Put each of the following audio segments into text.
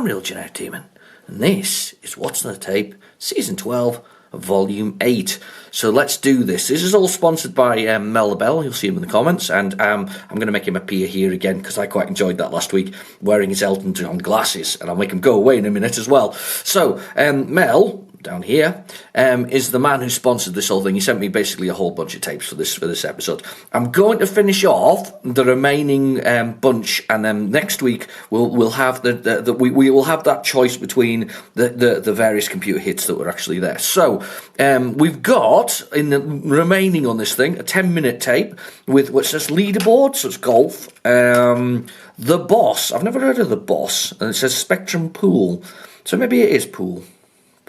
Real Generic Demon, and this is What's on the Tape, Season 12, Volume 8. So let's do this. This is all sponsored by Mel the Bell. You'll see him in the comments, and I'm going to make him appear here again because I quite enjoyed that last week, wearing his Elton John glasses, and I'll make him go away in a minute as well. So, Mel, down here, is the man who sponsored this whole thing. He sent me basically a whole bunch of tapes for this episode. I'm going to finish off the remaining bunch, and then next week we'll have we will have that choice between the various computer hits that were actually there. So we've got in the remaining on this thing a 10-minute tape with what says leaderboard, so it's golf. The Boss. I've never heard of The Boss, and it says Spectrum Pool, so maybe it is pool.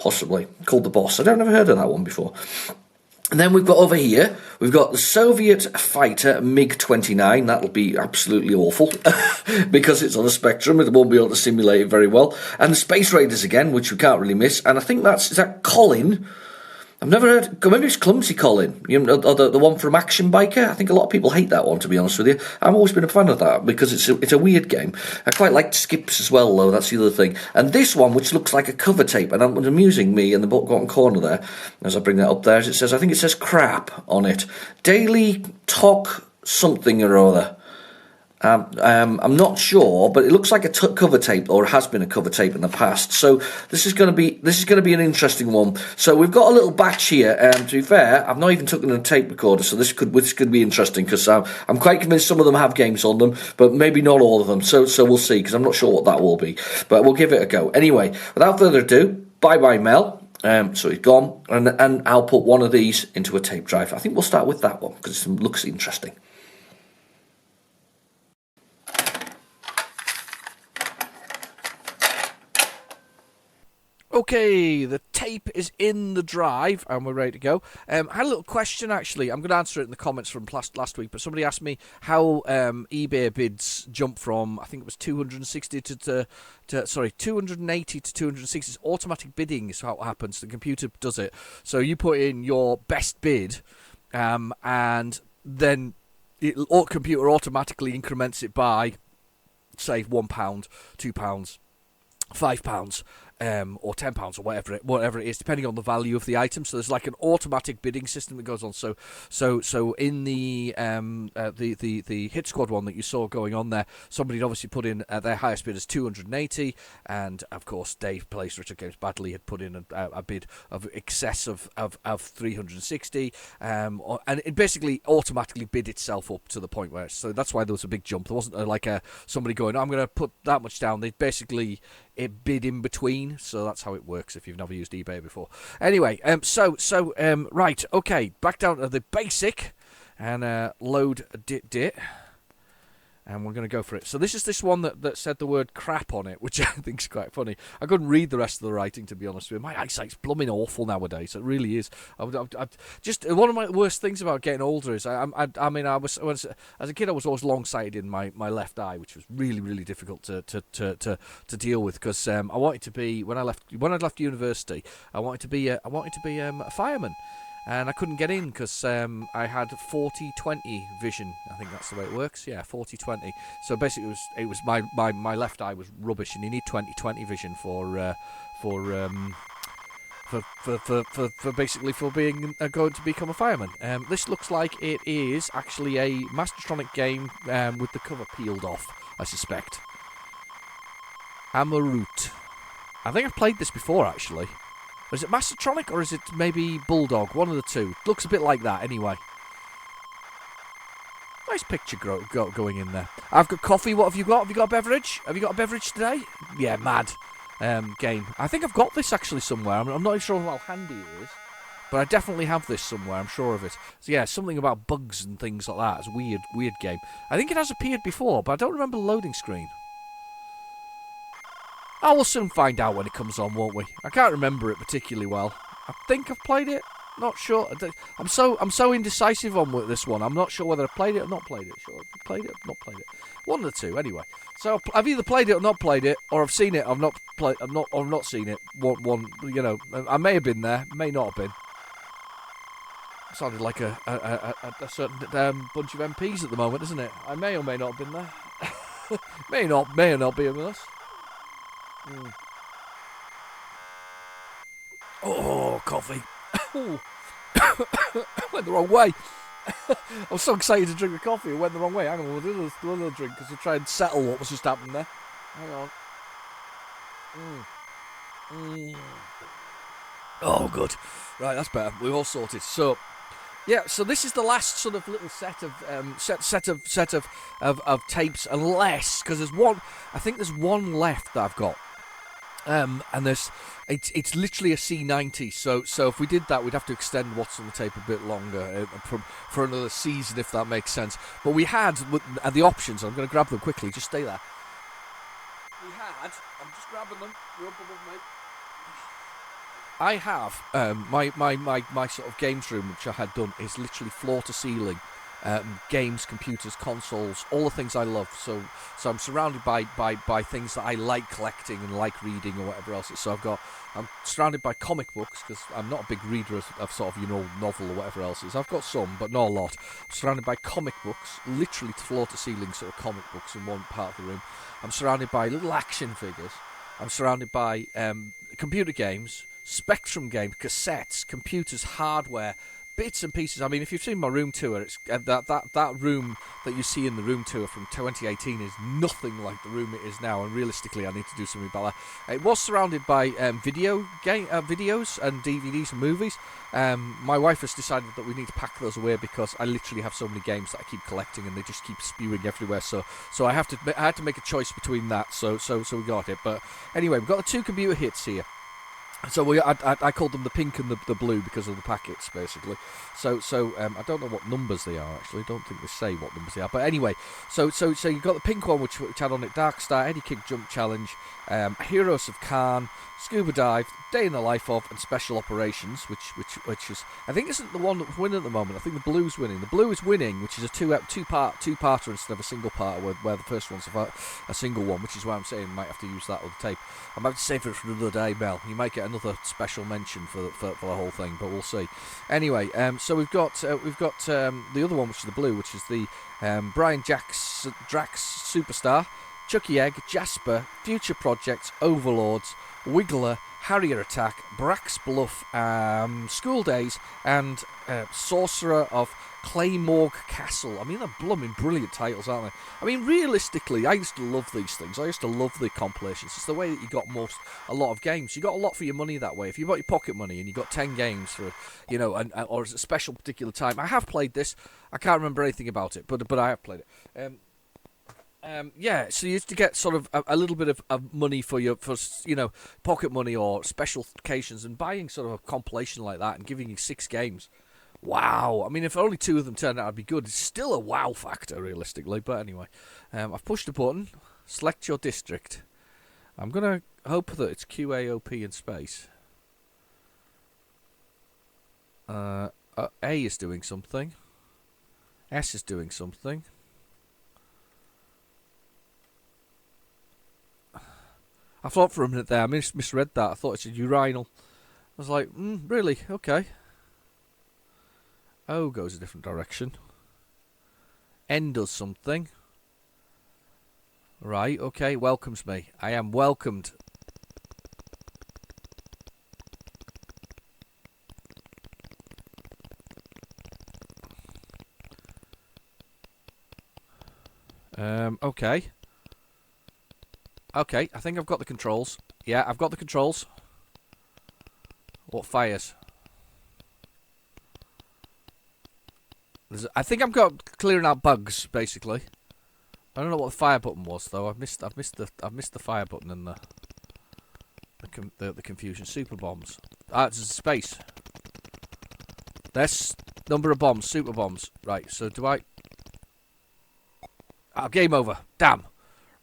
Possibly. Called The Boss. I've never heard of that one before. And then we've got over here, we've got the Soviet fighter MiG-29. That'll be absolutely awful because it's on a Spectrum. It won't be able to simulate it very well. And the Space Raiders again, which we can't really miss. And I think is that Colin? I've never heard, maybe it's Clumsy Colin, or the one from Action Biker. I think a lot of people hate that one, to be honest with you. I've always been a fan of that, because it's a weird game. I quite like Skips as well, though, that's the other thing. And this one, which looks like a cover tape, and it's amusing me in the bottom corner there, as I bring that up there, as it says, I think it says crap on it. Daily Talk something or other. I'm not sure, but it looks like a cover tape, or has been a cover tape in the past. So this is going to be an interesting one. So we've got a little batch here. To be fair, I've not even taken a tape recorder, so this could be interesting, because I'm quite convinced some of them have games on them, but maybe not all of them. So we'll see, because I'm not sure what that will be, but we'll give it a go. Anyway, without further ado, bye Mel. So he's gone, and I'll put one of these into a tape drive. I think we'll start with that one because it looks interesting. Okay, the tape is in the drive and we're ready to go. I had a little question, actually. I'm going to answer it in the comments from last week, but somebody asked me how eBay bids jump from, I think it was 280 to 260. It's automatic bidding is how it happens. The computer does it. So you put in your best bid, and then the computer automatically increments it by, say, £1, £2, £5. Or £10 or whatever it is, depending on the value of the item. So there's like an automatic bidding system that goes on. So in the Hit Squad one that you saw going on there, somebody had obviously put in their highest bid as 280, and of course Dave plays Retrogames badly had put in a bid of excess of 360, and it basically automatically bid itself up to the point where so that's why there was a big jump. There wasn't like somebody going, I'm going to put that much down. They basically it bid in between, so that's how it works if you've never used eBay before. Anyway, right, okay, back down to the basic, and load dit. And we're going to go for it. So this is this one that said the word crap on it, which I think is quite funny. I couldn't read the rest of the writing, to be honest with you. My eyesight's blooming awful nowadays. It really is. Just one of my worst things about getting older is as a kid I was always long-sighted in my left eye, which was really, really difficult to deal with, because I wanted to be when I left university. I wanted to be a fireman. And I couldn't get in because I had 40-20 vision. I think that's the way it works. Yeah, 40-20. So basically, it was my left eye was rubbish, and you need 20-20 vision for basically for being going to become a fireman. This looks like it is actually a Mastertronic game with the cover peeled off, I suspect. Amaroot. I think I've played this before, actually. Is it Mastertronic or is it maybe Bulldog? One of the two. Looks a bit like that anyway. Nice picture going in there. I've got coffee. What have you got? Have you got a beverage? Have you got a beverage today? Yeah, mad game. I think I've got this actually somewhere. I'm not even sure how handy it is. But I definitely have this somewhere. I'm sure of it. So yeah, something about bugs and things like that. It's a weird game. I think it has appeared before, but I don't remember the loading screen. Oh, we'll soon find out when it comes on, won't we? I can't remember it particularly well. I think I've played it. Not sure. I'm so indecisive on this one. I'm not sure whether I've played it or not played it. Sure, I've played it or not played it. One of the two, anyway. So I've either played it or not played it, or I've seen it. I've not seen it. One, you know, I may have been there, may not have been. Sounded like a certain bunch of MPs at the moment, isn't it? I may or may not have been there. may or not be with us. Oh, coffee. Ooh. Went the wrong way. I was so excited to drink the coffee, it went the wrong way. Hang on, we'll do another drink because we'll try and settle what was just happening there. Hang on. Oh, good. Right, that's better. We're all sorted. So, yeah. So this is the last sort of little set of tapes, unless because there's one. I think there's one left that I've got. And it's literally a C90. So if we did that, we'd have to extend what's on the tape a bit longer for another season, if that makes sense. But we had the options. I'm going to grab them quickly. Just stay there. We had. I'm just grabbing them. You're up above me. I have my sort of games room, which I had done, is literally floor to ceiling. Games, computers, consoles, all the things I love. So I'm surrounded by things that I like collecting and like reading or whatever else. So I'm surrounded by comic books because I'm not a big reader of sort of novel or whatever else is. I've got some, but not a lot. I'm surrounded by comic books, literally floor to ceiling sort of comic books in one part of the room. I'm surrounded by little action figures. I'm surrounded by computer games, Spectrum games, cassettes, computers, hardware. Bits and pieces. I mean, if you've seen my room tour, it's that room that you see in the room tour from 2018 is nothing like the room it is now. And realistically, I need to do something about that. It was surrounded by videos and DVDs and movies. My wife has decided that we need to pack those away because I literally have so many games that I keep collecting and they just keep spewing everywhere. So I had to make a choice between that. So we got it. But anyway, we've got the two computer hits here. So I called them the pink and the blue because of the packets, basically. So I don't know what numbers they are, actually. I don't think they say what numbers they are. But anyway, so you've got the pink one, which had on it Dark Star, Eddie Kick Jump Challenge, Heroes of Khan, Scuba Dive, Day in the Life of, and Special Operations, which is, I think isn't the one that's winning at the moment. I think the blue's winning. The blue is winning, which is a two-parter instead of a single part, where the first one's a single one, which is why I'm saying I might have to use that other tape. I might have to save it for another day, Mel. You might get another special mention for the whole thing, but we'll see. Anyway, so we've got the other one, which is the blue, which is the Brian Drax Superstar, Chucky Egg, Jasper, Future Projects, Overlords, Wiggler, Harrier Attack, Brax Bluff, School Days, and Sorcerer of Claymore Castle. I mean, they're blooming brilliant titles, aren't they? I mean, realistically, I used to love these things. I used to love the compilations. It's the way that you got a lot of games. You got a lot for your money that way. If you bought your pocket money and you got 10 games for, or as a special particular time. I have played this. I can't remember anything about it, but I have played it. So you used to get sort of a little bit of money for pocket money or special occasions, and buying sort of a compilation like that and giving you 6 games. Wow. I mean, if only 2 of them turned out to be good, it's still a wow factor, realistically. But anyway, I've pushed a button. Select your district. I'm going to hope that it's QAOP in space. A is doing something. S is doing something. I thought for a minute there, I misread that. I thought it said urinal. I was like, really? Okay. O goes a different direction. N does something. Right, okay, welcomes me. I am welcomed. Okay. Okay, I think I've got the controls. Yeah, I've got the controls. What fires? I think I'm clearing out bugs, basically. I don't know what the fire button was, though. I've missed the fire button and the confusion. Super bombs. It's space. There's number of bombs. Super bombs. Right. So do I? Game over. Damn.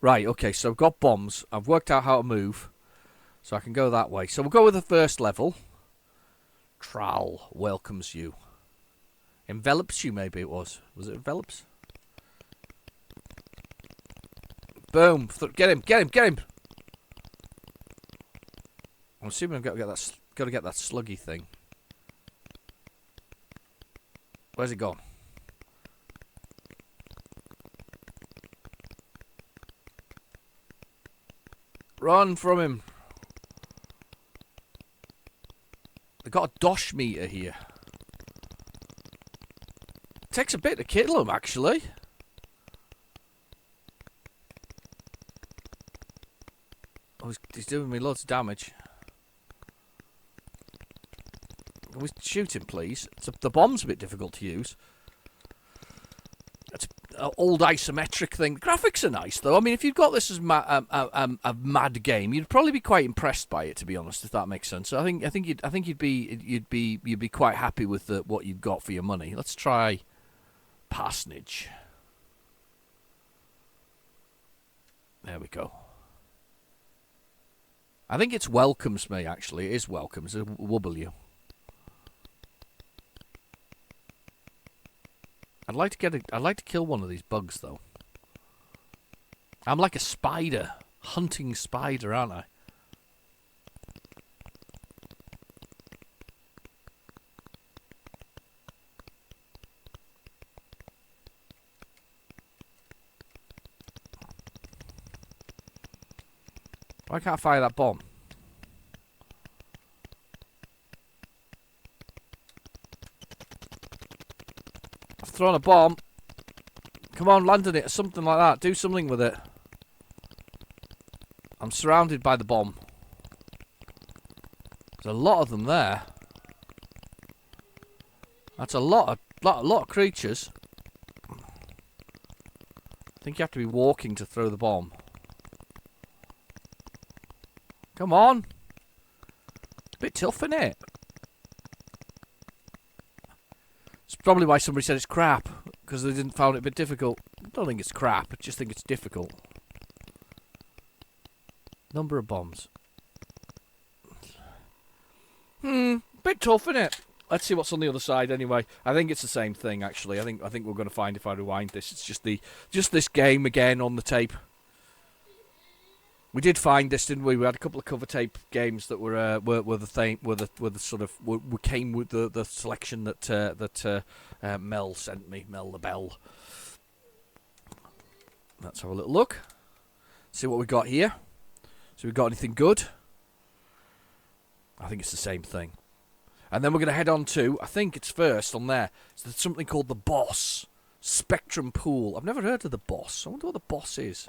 Right. Okay. So I've got bombs. I've worked out how to move, so I can go that way. So we'll go with the first level. Trowel welcomes you. Envelops you, maybe it was. Was it envelops? Boom. Get him. I'm assuming I've got to get that sluggy thing. Where's it gone? Run from him. They've got a dosh meter here. Takes a bit to kill him, actually. Oh, he's doing me loads of damage. Can we shoot him, please? The bomb's a bit difficult to use. It's an old isometric thing. The graphics are nice, though. I mean, if you've got this as a mad game, you'd probably be quite impressed by it, to be honest, if that makes sense. So I think you'd be quite happy with what you've got for your money. Let's try Parsonage. There we go. I think it's welcomes me, actually. It is welcomes. It's a W. I'd like to kill one of these bugs, though. I'm like a spider, hunting spider, aren't I? Why can't I fire that bomb? I've thrown a bomb. Come on, land on it or something like that. Do something with it. I'm surrounded by the bomb. There's a lot of them there. That's a lot of creatures. I think you have to be walking to throw the bomb. Come on. It's a bit tough, isn't it? It's probably why somebody said it's crap, because they didn't find it a bit difficult. I don't think it's crap, I just think it's difficult. Number of bombs. Bit tough, isn't it? Let's see what's on the other side anyway. I think it's the same thing, actually. I think we're going to find if I rewind this. It's just this game again on the tape. We did find this, didn't we? We had a couple of cover tape games that were the thing, were the sort of came with the selection that Mel sent me, Mel the Bell. Let's have a little look. See what we got here. So we got anything good? I think it's the same thing. And then we're going to head on to, I think it's first on there. So there's something called the Boss Spectrum Pool. I've never heard of the Boss. I wonder what the Boss is.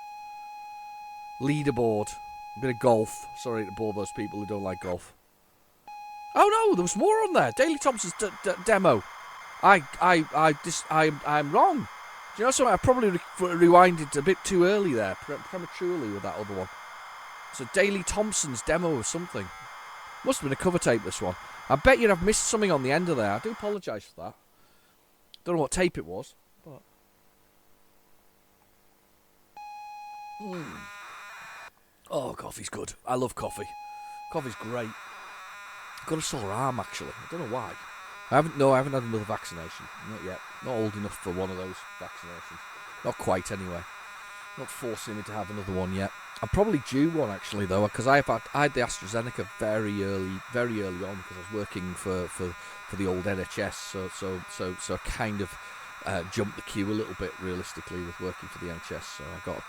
Leaderboard. A bit of golf. Sorry to bore those people who don't like golf. Oh no, there was more on there. Daley Thompson's demo. I'm wrong. Do you know something? I probably rewinded a bit too early there, prematurely with that other one. So Daley Thompson's demo or something. Must have been a cover tape, this one. I bet you'd have missed something on the end of there. I do apologise for that. Don't know what tape it was, but. Oh, coffee's good. I love coffee. Coffee's great. I've got a sore arm, actually. I don't know why. I haven't had another vaccination. Not yet. Not old enough for one of those vaccinations. Not quite, anyway. Not forcing me to have another one yet. I'm probably due one, actually, though, because I had the AstraZeneca very early on, because I was working for the old NHS, so I kind of jumped the queue a little bit, realistically, with working for the NHS. So I got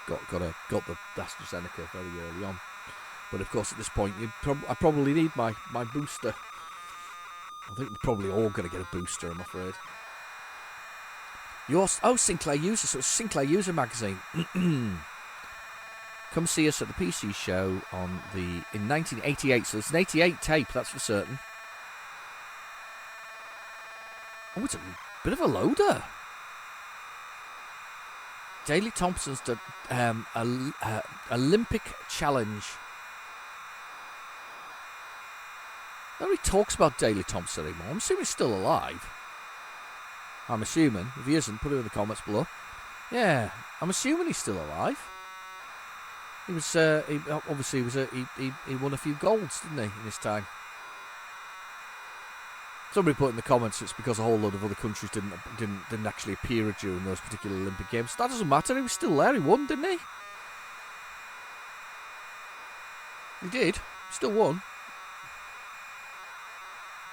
the AstraZeneca very early on. But of course, at this point, I probably need my booster. I think we're probably all going to get a booster, I'm afraid. Sinclair User, so it's Sinclair User magazine. Come see us at the PC show in 1988. So it's an 88 tape, that's for certain. Oh, it's a bit of a loader. Daley Thompson's Olympic Challenge. Nobody talks about Daley Thompson anymore. I'm assuming he's still alive. I'm assuming. If he isn't, put it in the comments below. Yeah, I'm assuming he's still alive. He was, he won a few golds, didn't he, in his time? Somebody put in the comments it's because a whole load of other countries didn't actually appear during those particular Olympic Games. That doesn't matter. He was still there. He won, didn't he? He did. He still won.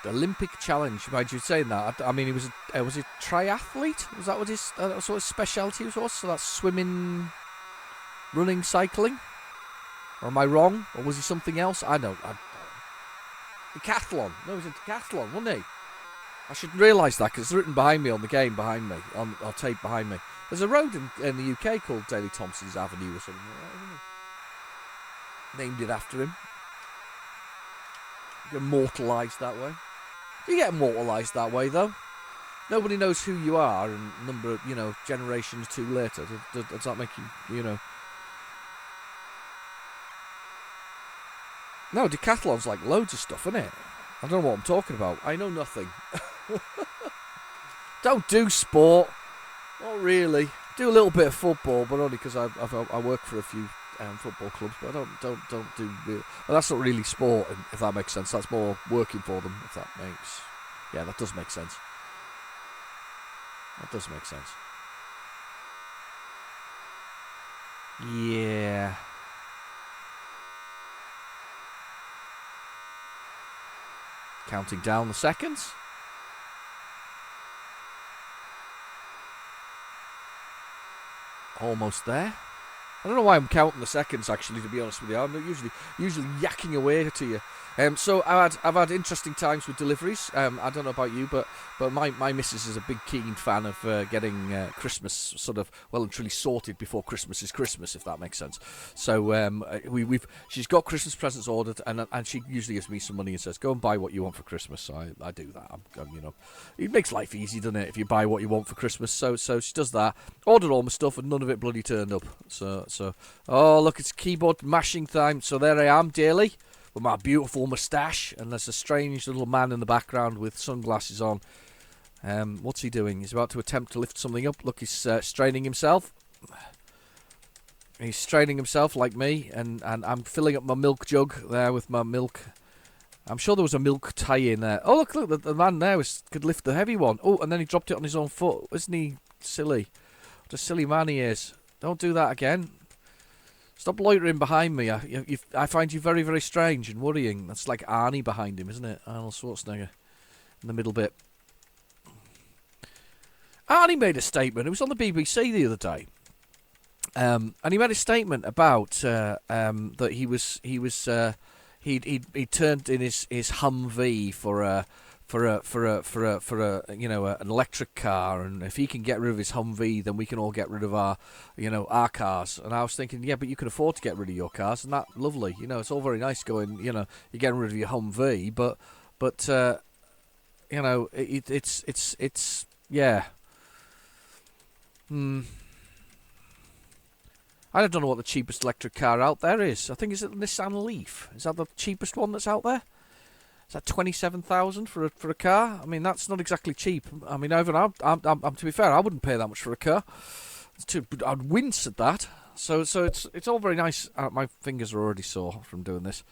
The Olympic Challenge. Mind you saying that? I mean, he was a triathlete? Was that what his speciality was? So that's swimming, running, cycling, Or am I wrong? Or was he something else? I don't. Decathlon. No, he was a decathlon, wasn't he? I should realise that because it's written behind me on the game behind me, on tape behind me. There's a road in the UK called Daley Thompson's Avenue or something. Named it after him. Immortalised that way. You get immortalised that way, though. Nobody knows who you are, and number of, generations too later. Does that make you, No, decathlon's like loads of stuff, isn't it? I don't know what I'm talking about. I know nothing. Don't do sport. Not really. Do a little bit of football, but only because I work for a few football clubs. But I don't do real. Well, that's not really sport, if that makes sense. That's more working for them. If that makes. Yeah, that does make sense. That does make sense. Yeah. Counting down the seconds. Almost there. I don't know why I'm counting the seconds, actually, to be honest with you. I'm usually yakking away to you. So I've had interesting times with deliveries. I don't know about you, but my missus is a big keen fan of getting Christmas sort of well and truly sorted before Christmas is Christmas, if that makes sense. So she's got Christmas presents ordered, and she usually gives me some money and says, "Go and buy what you want for Christmas." So I do that. It makes life easy, doesn't it, if you buy what you want for Christmas? So she does that. Ordered all my stuff, and none of it bloody turned up. So oh look, it's keyboard mashing time. So there I am, daily, with my beautiful moustache, and there's a strange little man in the background with sunglasses on. What's he doing? He's about to attempt to lift something up. Look, he's straining himself. He's straining himself like me, and I'm filling up my milk jug there with my milk. I'm sure there was a milk tie-in there. Oh, look, the man there could lift the heavy one. Oh, and then he dropped it on his own foot. Isn't he silly? What a silly man he is. Don't do that again. Stop loitering behind me. I find you very, very strange and worrying. That's like Arnie behind him, isn't it? Arnold Schwarzenegger in the middle bit. Arnie made a statement. It was on the BBC the other day, and he made a statement about that he turned in his Humvee for an electric car, and if he can get rid of his Humvee, then we can all get rid of our cars. And I was thinking, yeah, but you can afford to get rid of your cars, and that's lovely. It's all very nice going, you're getting rid of your Humvee, but it's yeah. I don't know what the cheapest electric car out there is. I think it's a Nissan Leaf. Is that the cheapest one that's out there? Is that 27,000 for a car? I mean, that's not exactly cheap. I mean, to be fair, I wouldn't pay that much for a car. I'd wince at that. So it's all very nice. My fingers are already sore from doing this.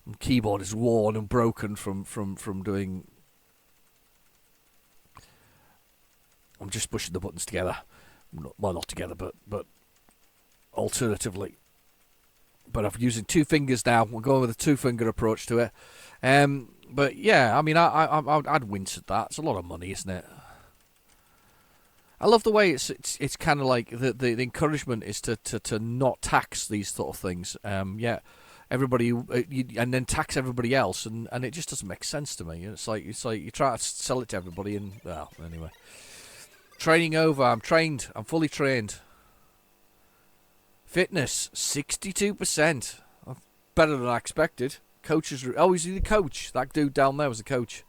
My keyboard is worn and broken from doing. I'm just pushing the buttons together. Well, not together, but alternatively. But I'm using two fingers now. We're going with a two-finger approach to it. But yeah, I mean, I'd wince at that. It's a lot of money, isn't it? I love the way it's kind of like the encouragement is to not tax these sort of things. Yeah, everybody and then tax everybody else, and it just doesn't make sense to me. It's like you try to sell it to everybody, and well, anyway. Training over. I'm trained. I'm fully trained. Fitness 62%. Better than I expected. Coaches. Oh, is he the coach? That dude down there was the coach.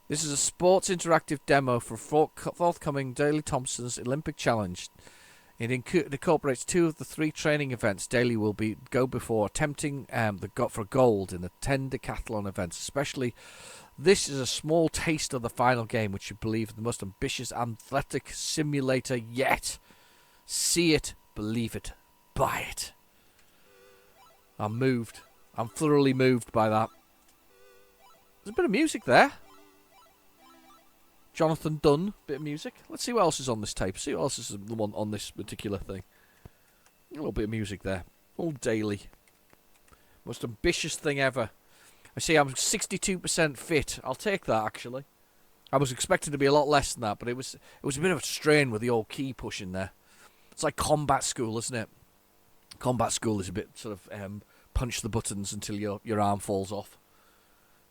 This is a sports interactive demo for forthcoming Daley Thompson's Olympic Challenge. It incorporates 2 of the 3 training events Daley will go before attempting for gold in the 10 decathlon events. Especially, this is a small taste of the final game, which you believe is the most ambitious athletic simulator yet. See it, believe it, buy it. I'm moved. I'm thoroughly moved by that. There's a bit of music there. Jonathan Dunn, bit of music. Let's see what else is on this tape. See what else is the one on this particular thing. A little bit of music there. All Daley. Most ambitious thing ever. I see I'm 62% fit. I'll take that, actually. I was expecting to be a lot less than that, but it was a bit of a strain with the old key pushing there. It's like combat school, isn't it? Combat School is a bit sort of punch the buttons until your arm falls off.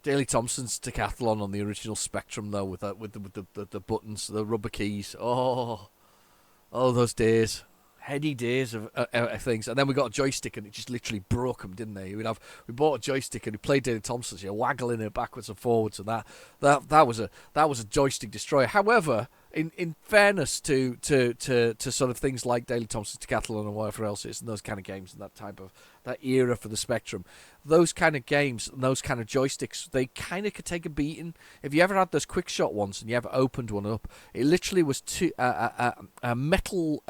Daley Thompson's Decathlon on the original Spectrum, though, with the buttons, the rubber keys. Oh, those days. Heady days of things. And then we got a joystick and it just literally broke them, didn't they? We bought a joystick and we played Daley Thompson's, waggling it backwards and forwards, and that was a joystick destroyer. However, in fairness to sort of things like Daley Thompson's Decathlon and whatever else it is, and those kind of games and that era for the Spectrum, those kind of games and those kind of joysticks, they kind of could take a beating. If you ever had those quick shot ones and you ever opened one up, it literally was a metal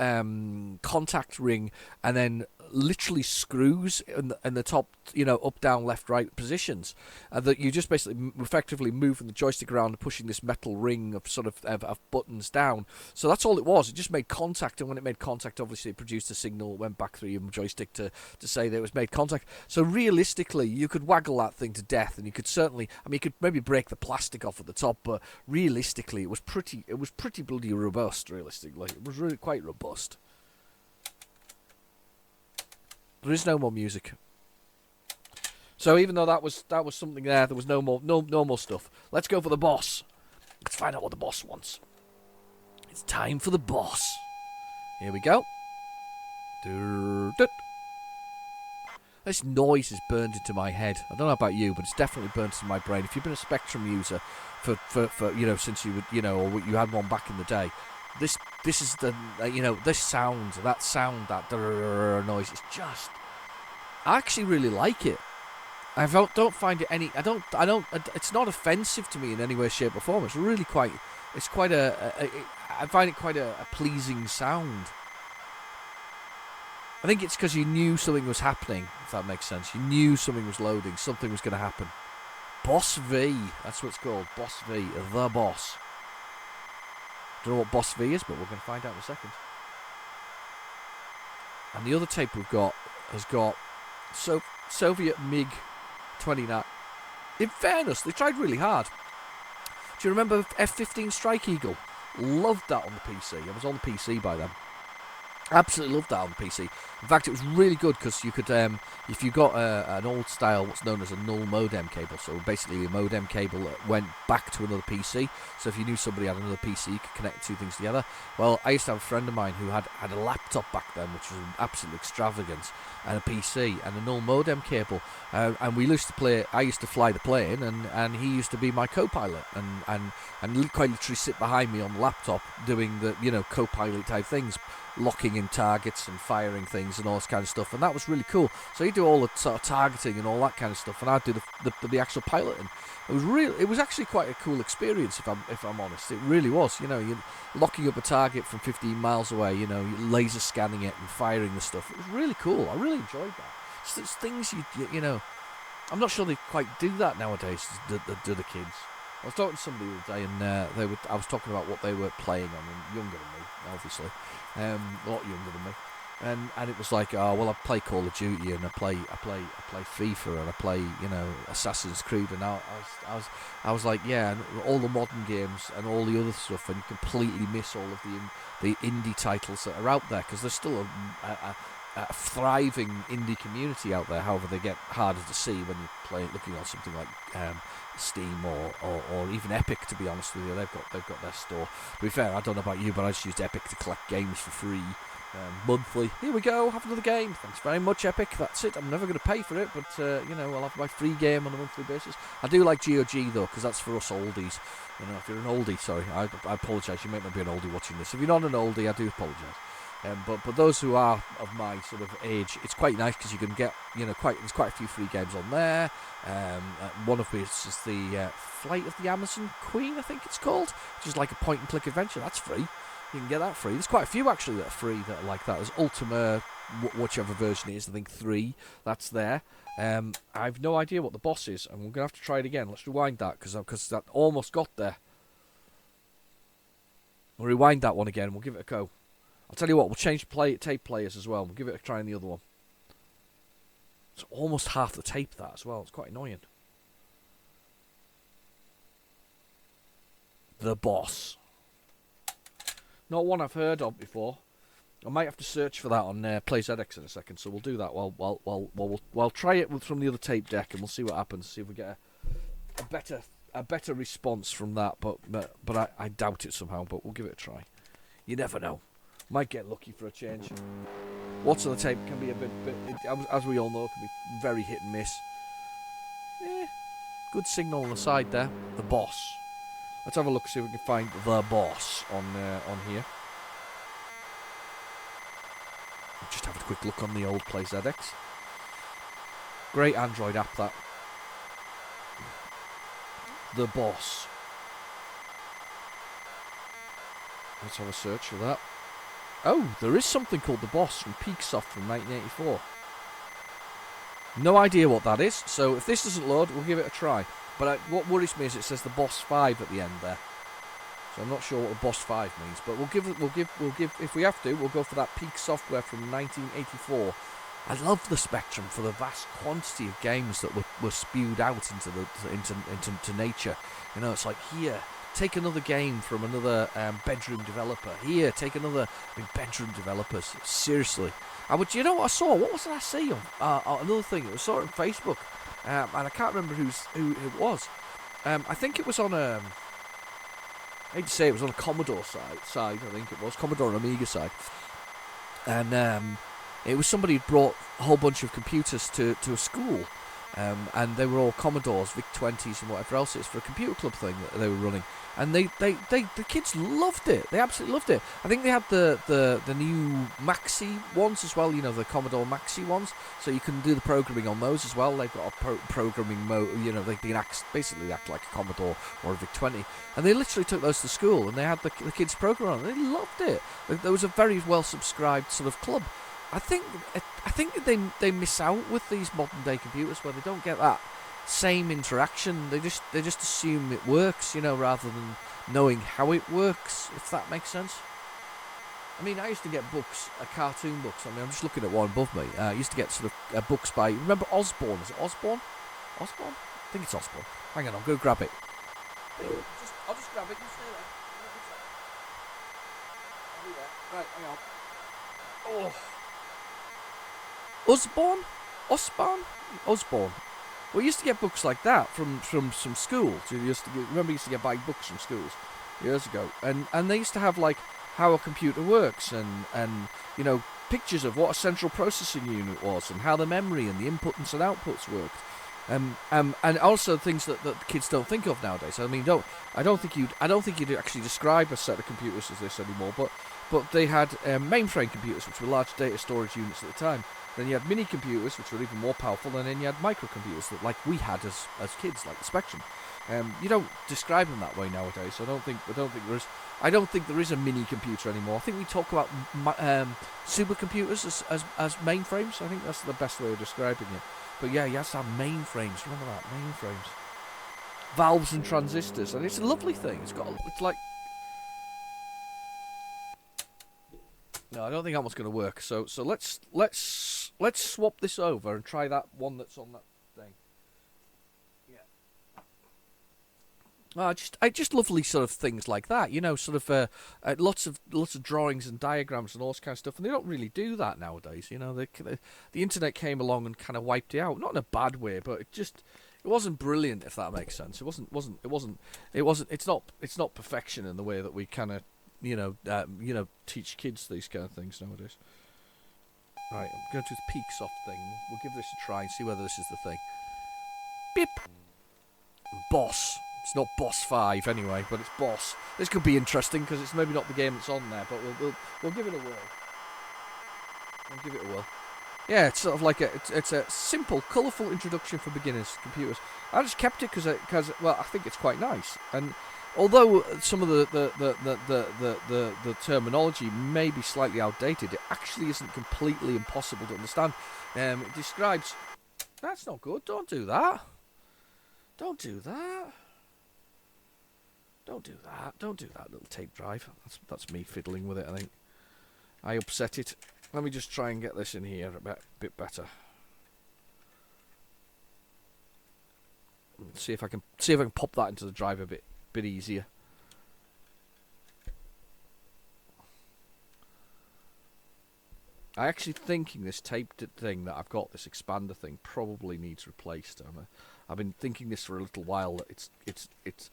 contact ring and then literally screws in the top, up, down, left, right positions, that you just basically effectively moving the joystick around and pushing this metal ring of sort of buttons down. So that's all it was. It just made contact, and when it made contact, obviously it produced a signal, went back through your joystick to say that it was made contact. So realistically, you could waggle that thing to death, and you could certainly, you could maybe break the plastic off at the top, but realistically, it was pretty bloody robust. Realistically, it was really quite robust. There is no more music. So even though that was something there was no more stuff. Let's go for the boss. Let's find out what the boss wants. It's time for the boss. Here we go. This noise is burned into my head. I don't know about you, but it's definitely burned into my brain. If you've been a Spectrum user for since you would, or you had one back in the day, this is the this sound, that noise. It's just, I actually really like it. I don't find it any. I don't. It's not offensive to me in any way, shape, or form. It's really quite. It's quite I find it quite a pleasing sound. I think it's because you knew something was happening. If that makes sense, you knew something was loading. Something was going to happen. Boss V. That's what it's called. Boss V. The boss. Don't know what Boss V is, but we're going to find out in a second. And the other tape we've got has got Soviet MiG-29. In fairness, they tried really hard. Do you remember F-15 Strike Eagle? Loved that on the PC. I was on the PC by then. Absolutely loved that on the PC. In fact, it was really good because you could, if you got an old style, what's known as a null modem cable, so basically a modem cable that went back to another PC. So if you knew somebody had another PC, you could connect two things together. Well, I used to have a friend of mine who had a laptop back then, which was absolutely extravagant, and a PC and a null modem cable. And we used to play. I used to fly the plane, and he used to be my co-pilot, and quite literally sit behind me on the laptop doing the co-pilot type things, locking in targets and firing things and all this kind of stuff, and that was really cool. So he'd do all the sort of targeting and all that kind of stuff, and I'd do the actual piloting. It was actually quite a cool experience, if I'm honest. It really was. You're locking up a target from 15 miles away, you're laser scanning it and firing the stuff. It was really cool. I really enjoyed that. It's things I'm not sure they quite do that nowadays, do the kids. I was talking to somebody the other day, and I was talking about what they were playing on, and younger than me, obviously, a lot younger than me, and it was like, oh well, I play Call of Duty, and I play FIFA, and I play Assassin's Creed, and I was like, yeah, and all the modern games and all the other stuff, and you completely miss all of the indie titles that are out there, because there's still a thriving indie community out there. However, they get harder to see when you're looking on something like Steam or even Epic. To be honest with you, they've got their store. To be fair, I don't know about you, but I just used Epic to collect games for free monthly. Here we go, have another game. Thanks very much, Epic. That's it. I'm never going to pay for it, but I'll have my free game on a monthly basis. I do like GOG though, because that's for us oldies. If you're an oldie, sorry, I apologise. You might not be an oldie watching this. If you're not an oldie, I do apologise. But those who are of my sort of age, it's quite nice because you can get there's quite a few free games on there. One of which is the Flight of the Amazon Queen, I think it's called, which is like a point and click adventure. That's free. You can get that free. There's quite a few actually that are free that are like that. There's Ultima, whichever version it is. I think 3. That's there. I've no idea what the boss is, and we're gonna have to try it again. Let's rewind that because that almost got there. We'll rewind that one again. And we'll give it a go. I'll tell you what, we'll change tape players as well. We'll give it a try in the other one. It's almost half the tape, that as well. It's quite annoying. The boss. Not one I've heard of before. I might have to search for that on PlayZX in a second, so we'll do that while try it from the other tape deck, and we'll see what happens. See if we get a better response from that. But I doubt it somehow. But we'll give it a try. You never know. Might get lucky for a change. What's on the tape can be a bit as we all know, can be very hit and miss. Good signal on the side there. The boss. Let's have a look, see if we can find the boss on here. Just have a quick look on the old PlayZX. Great Android app, that. The boss. Let's have a search for that. Oh, there is something called the boss from Peaksoft from 1984. No idea what that is, so if this doesn't load, we'll give it a try. But what worries me is it says the boss 5 at the end there. So I'm not sure what a boss 5 means, but we'll give if we have to, we'll go for that Peak Software from 1984. I love the Spectrum for the vast quantity of games that were spewed out into nature. You know, it's like, here, take another game from another bedroom developer. Here, take another bedroom developers. Seriously. You know what I saw? What was it I see on another thing? I saw it on Facebook, and I can't remember who it was. I think it was on I hate to say it was on a Commodore side. I think it was Commodore and Amiga side, and it was somebody who brought a whole bunch of computers to a school, and they were all Commodores, VIC-20s, and whatever else it is for a computer club thing that they were running. And the kids loved it. They absolutely loved it. I think they had the new Maxi ones as well. You know, the Commodore Maxi ones. So you can do the programming on those as well. They've got a programming mode. You know, they basically act like a Commodore or a VIC-20. And they literally took those to school, and they had the kids program on. They loved it. There was a very well subscribed sort of club. I think they miss out with these modern day computers where they don't get that same interaction. They just assume it works, you know, rather than knowing how it works, if that makes sense. I mean, I used to get books, cartoon books. I mean, I'm just looking at one above me. I used to get sort of books by, remember Osborne? Is it Osborne? Osborne? I think it's Osborne. Hang on, I'll go grab it. I'll just grab it. You stay there. I'll be there. Right, hang on. Oh. Osborne. Well, you used to get books like that from some schools. You used to get buying books from schools years ago, and they used to have like how a computer works, and you know, pictures of what a central processing unit was, and how the memory and the inputs and outputs worked, and also things that kids don't think of nowadays. I mean, I don't think you'd actually describe a set of computers as this anymore, but they had mainframe computers, which were large data storage units at the time. Then you had mini computers, which were even more powerful, and then you had microcomputers that, like we had as kids, like the Spectrum. You don't describe them that way nowadays. I don't think there is a mini computer anymore. I think we talk about supercomputers as mainframes. I think that's the best way of describing it. But yeah, you have to have mainframes. Remember that, mainframes, valves and transistors, and it's a lovely thing. It's like. No, I don't think that one's going to work. So let's swap this over and try that one that's on that thing. Yeah. I just lovely sort of things like that, you know, sort of lots of drawings and diagrams and all this kind of stuff, and they don't really do that nowadays. You know, the internet came along and kind of wiped it out, not in a bad way, but it wasn't brilliant, if that makes sense. It's not perfection in the way that we kind of. Teach kids these kind of things nowadays. Right, I'm going to the Peaksoft thing. We'll give this a try and see whether this is the thing. Beep! Boss. It's not Boss 5 anyway, but it's Boss. This could be interesting because it's maybe not the game that's on there, but we'll give it a whirl. Yeah, it's sort of like it's a simple, colourful introduction for beginners to computers. I just kept it because I think it's quite nice. And although some of the terminology may be slightly outdated, it actually isn't completely impossible to understand. It describes. That's not good. Don't do that. Don't do that. Don't do that. Don't do that, little tape drive. That's me fiddling with it, I think. I upset it. Let me just try and get this in here a bit better. See if I can pop that into the drive a bit easier. I actually thinking this taped thing that I've got, this expander thing, probably needs replaced. I've been thinking this for a little while. That it's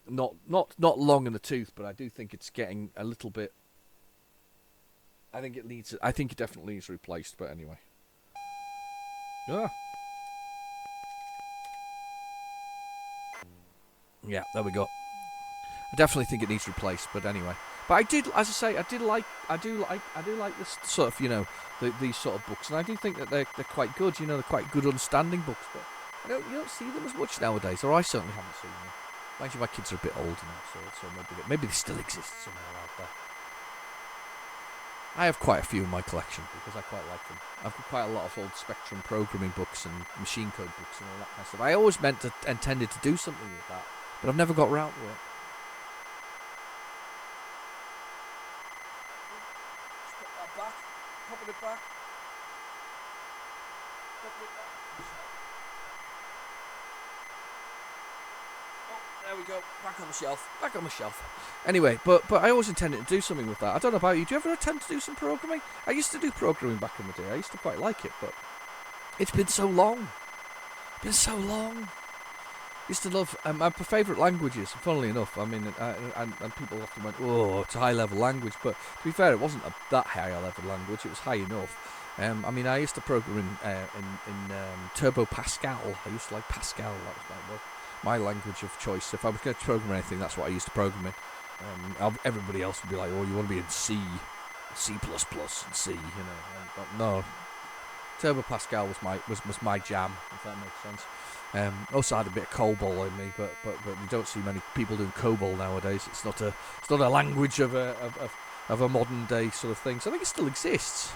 not long in the tooth, but I do think it's getting a little bit. I think it definitely needs replaced. But anyway, yeah, there we go. I definitely think it needs replaced, but anyway. But I did, as I say, I do like this sort of, these sort of books, and I do think that they're quite good. They're quite good, understanding books. But you don't see them as much nowadays, or I certainly haven't seen them. Mind you, my kids are a bit older now, so maybe they still exist somewhere out there. I have quite a few in my collection because I quite like them. I've got quite a lot of old Spectrum programming books and machine code books and all that kind of stuff. I always intended to do something with that, but I've never got around to it. Popping it back. Oh, there we go. Back on the shelf. Anyway, but I always intended to do something with that. I don't know about you. Do you ever attempt to do some programming? I used to do programming back in the day. I used to quite like it, but it's been so long. I used to love my favourite languages, funnily enough. I mean, and people often went, "Oh, it's a high-level language," but to be fair, it wasn't that high-level language. It was high enough. I mean, I used to program in Turbo Pascal. I used to like Pascal. That was my language of choice. If I was going to program anything, that's what I used to program in. Everybody else would be like, "Oh, you want to be in C, C++, and C," no. Turbo Pascal was my jam, if that makes sense. Also had a bit of COBOL in me, but you don't see many people doing COBOL nowadays. It's not a language of a modern day sort of thing. So I think it still exists,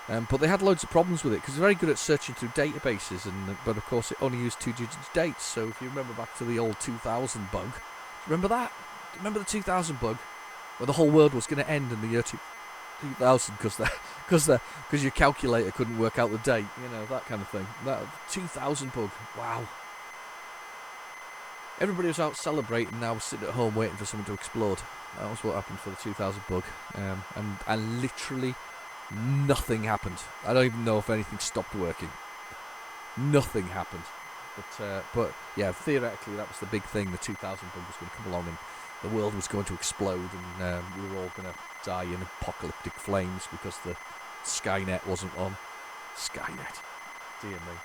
but they had loads of problems with it because they're very good at searching through databases, but of course it only used 2-digit dates. So if you remember back to the old 2000 bug, remember that? Remember the 2000 bug where the whole world was going to end in the year 2000 because your calculator couldn't work out the date, that kind of thing. That 2000 bug, wow. Everybody was out celebrating, and I was sitting at home waiting for something to explode. That was what happened for the 2000 bug, and literally nothing happened. I don't even know if anything stopped working. Nothing happened, but yeah, theoretically that was the big thing. The 2000 bug was going to come along and the world was going to explode, and we were all going to die in apocalyptic flames because the Skynet wasn't on. Skynet, dear me.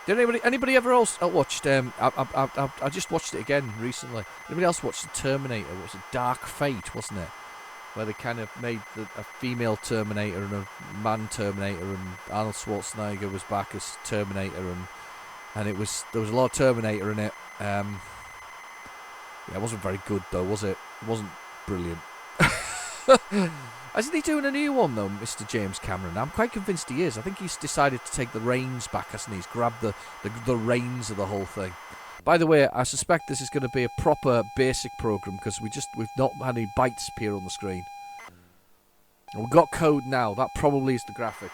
Did anybody ever else watched? I just watched it again recently. Anybody else watched the Terminator? What was it? Dark Fate, wasn't it? Where they kind of made a female Terminator and a man Terminator, and Arnold Schwarzenegger was back as Terminator, and there was a lot of Terminator in it. Yeah, it wasn't very good though, was it? It wasn't brilliant. Isn't he doing a new one though, Mr. James Cameron? I'm quite convinced he is. I think he's decided to take the reins back, hasn't he? He's grabbed the reins of the whole thing. By the way, I suspect this is going to be a proper basic program because we've not had any bytes appear on the screen. And we've got code now. That probably is the graphics.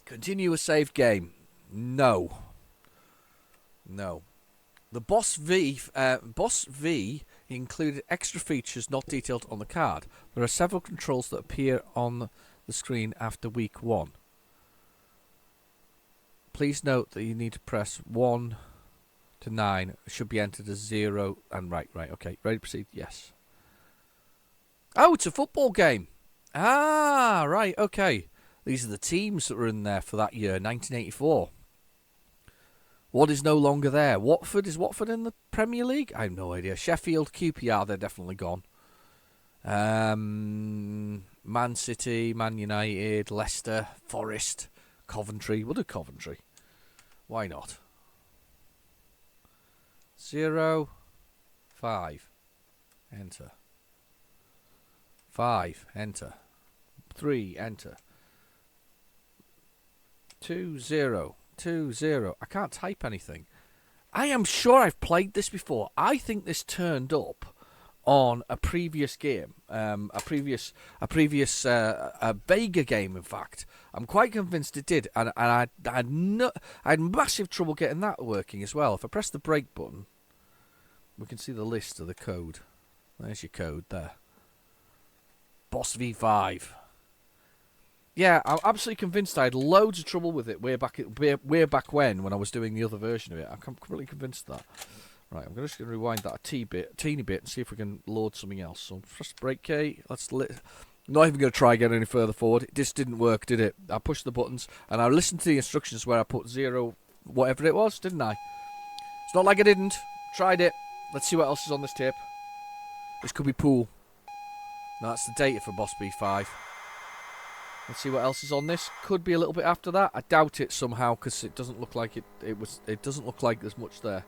Continue a save game. No. The Boss V included extra features not detailed on the card. There are several controls that appear on the screen after week 1. Please note that you need to press 1 to 9. It should be entered as 0 and right. Okay, ready to proceed? Yes. Oh, it's a football game. Ah, right, okay. These are the teams that were in there for that year, 1984. What is no longer there? Is Watford in the Premier League? I have no idea. Sheffield, QPR, they're definitely gone. Man City, Man United, Leicester, Forest, Coventry. We'll do Coventry. Why not? 0, 5. Enter. 5. Enter. 3. Enter. 2, 0. 2, 0. I can't type anything. I am sure I've played this before. I think this turned up on a previous game, a previous Vega game. In fact, I'm quite convinced it did, and I had massive trouble getting that working as well. If I press the break button, we can see the list of the code. There's your code there. Boss V5. Yeah, I'm absolutely convinced I had loads of trouble with it way back when I was doing the other version of it. I'm completely convinced of that. Right, I'm just going to rewind that a teeny bit, and see if we can load something else. So press the brake key. I'm not even going to try getting any further forward. This didn't work, did it? I pushed the buttons, and I listened to the instructions where I put 0, whatever it was, didn't I? It's not like I didn't. Tried it. Let's see what else is on this tape. This could be pool. No, that's the data for Boss B5. Let's see what else is on this. Could be a little bit after that. I doubt it somehow because it doesn't look like it doesn't look like there's much there.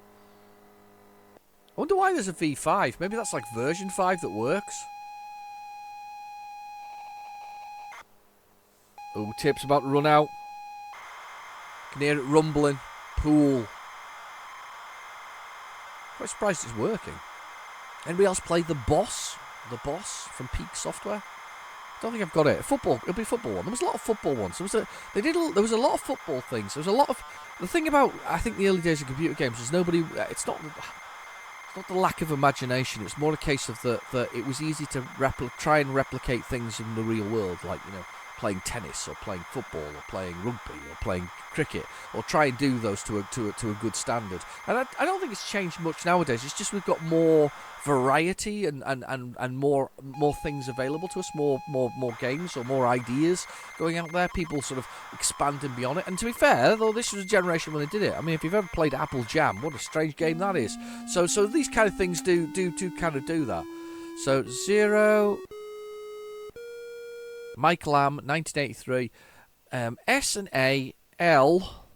I wonder why there's a V5. Maybe that's like version 5 that works. Oh, tape's about to run out. Can hear it rumbling. Pool. Quite surprised it's working. Anybody else play The Boss? The Boss from Peak Software? I don't think I've got it. It'll be a football one. There was a lot of football ones. There was a lot of football things. There was a lot of the thing about I think the early days of computer games is nobody. It's not the lack of imagination. It's more a case of that it was easy to try and replicate things in the real world, like playing tennis or playing football or playing rugby or playing cricket, or try and do those to a good standard. And I don't think it's changed much nowadays. It's just we've got more variety and more things available to us, more games or more ideas going out there. People sort of expanding beyond it. And to be fair, though, this was a generation when they did it. I mean, if you've ever played Apple Jam, what a strange game that is. So these kind of things do kind of do that. So 0. Mike Lamb, 1983. S and A, L,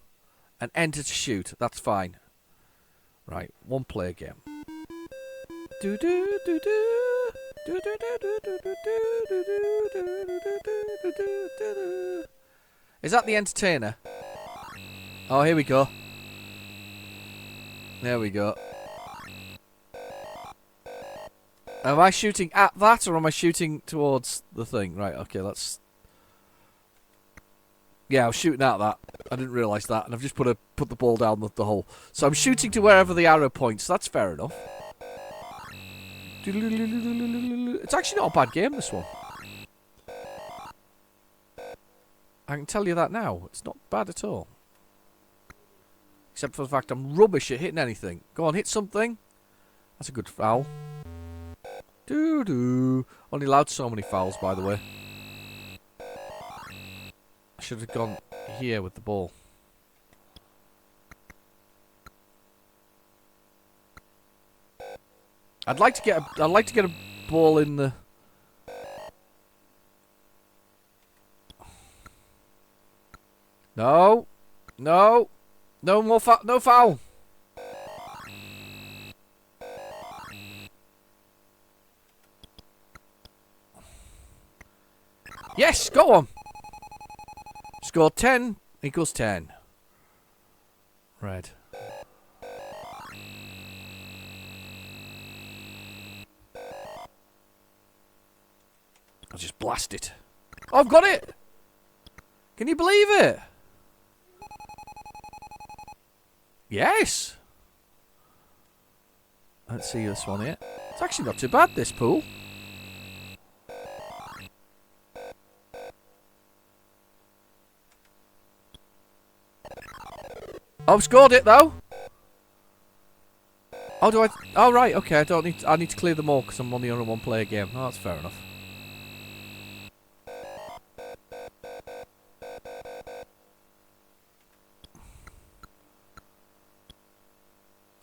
and enter to shoot. That's fine. Right, one player game. Is that the entertainer? Oh, here we go. There we go. Am I shooting at that, or am I shooting towards the thing? Right, okay, let's... Yeah, I was shooting at that. I didn't realise that, and I've just put the ball down the hole. So I'm shooting to wherever the arrow points. That's fair enough. It's actually not a bad game, this one. I can tell you that now. It's not bad at all. Except for the fact I'm rubbish at hitting anything. Go on, hit something. That's a good foul. Only allowed so many fouls, by the way. I should have gone here with the ball. I'd like to get a ball in the... No more no foul. Yes, go on. Score 10 equals 10. Red. I'll just blast it. Oh, I've got it! Can you believe it? Yes! Let's see this one here. It's actually not too bad, this pool. I've scored it though. Oh, do I? Oh, right. Okay, I need to clear them all because I'm only on a one-player game. Oh, that's fair enough.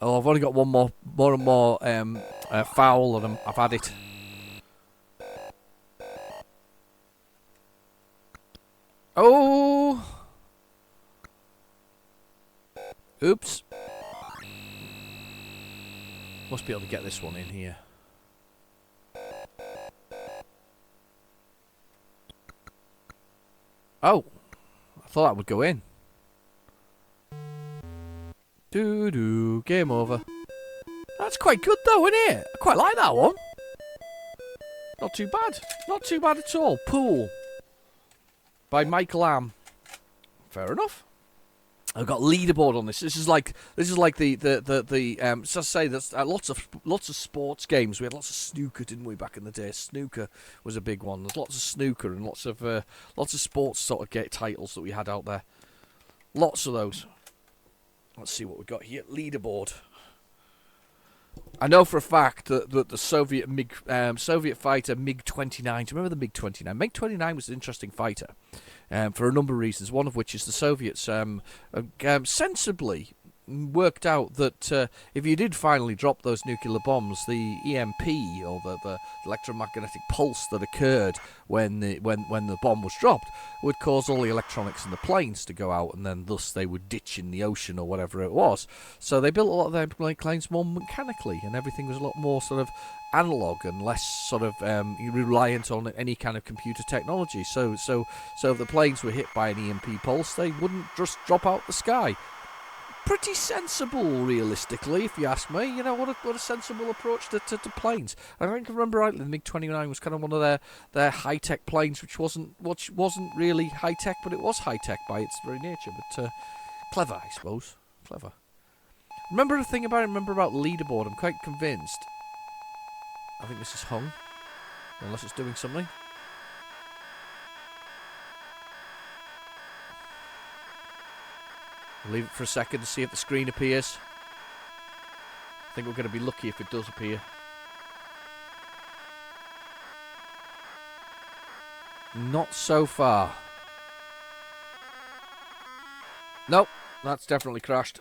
Oh, I've only got one more foul, and I've had it. Oh. Oops. Must be able to get this one in here. Oh. I thought that would go in. Game over. That's quite good though, isn't it? I quite like that one. Not too bad. Not too bad at all. Pool. By Mike Lamb. Fair enough. I've got leaderboard on this. This is like the so I say there's lots of sports games. We had lots of snooker, didn't we, back in the day? Snooker was a big one. There's lots of snooker and lots of sports sort of get titles that we had out there. Lots of those. Let's see what we got here. Leaderboard. I know for a fact that the Soviet fighter MiG-29. Do you remember the MiG-29? MiG-29 was an interesting fighter. For a number of reasons, one of which is the Soviets sensibly worked out that if you did finally drop those nuclear bombs, the EMP, or the electromagnetic pulse that occurred when the bomb was dropped, would cause all the electronics in the planes to go out, and then thus they would ditch in the ocean or whatever it was. So they built a lot of their planes more mechanically, and everything was a lot more sort of analog and less sort of reliant on any kind of computer technology. So if the planes were hit by an EMP pulse, they wouldn't just drop out the sky. Pretty sensible, realistically, if you ask me. You know, what a sensible approach to planes. I think I remember rightly, the MiG-29 was kind of one of their high-tech planes, which wasn't really high-tech, but it was high-tech by its very nature. But clever, I suppose. Clever. Remember the thing about leaderboard? I'm quite convinced. I think this is hung, unless it's doing something. Leave it for a second to see if the screen appears. I think we're going to be lucky if it does appear. Not so far. Nope, that's definitely crashed.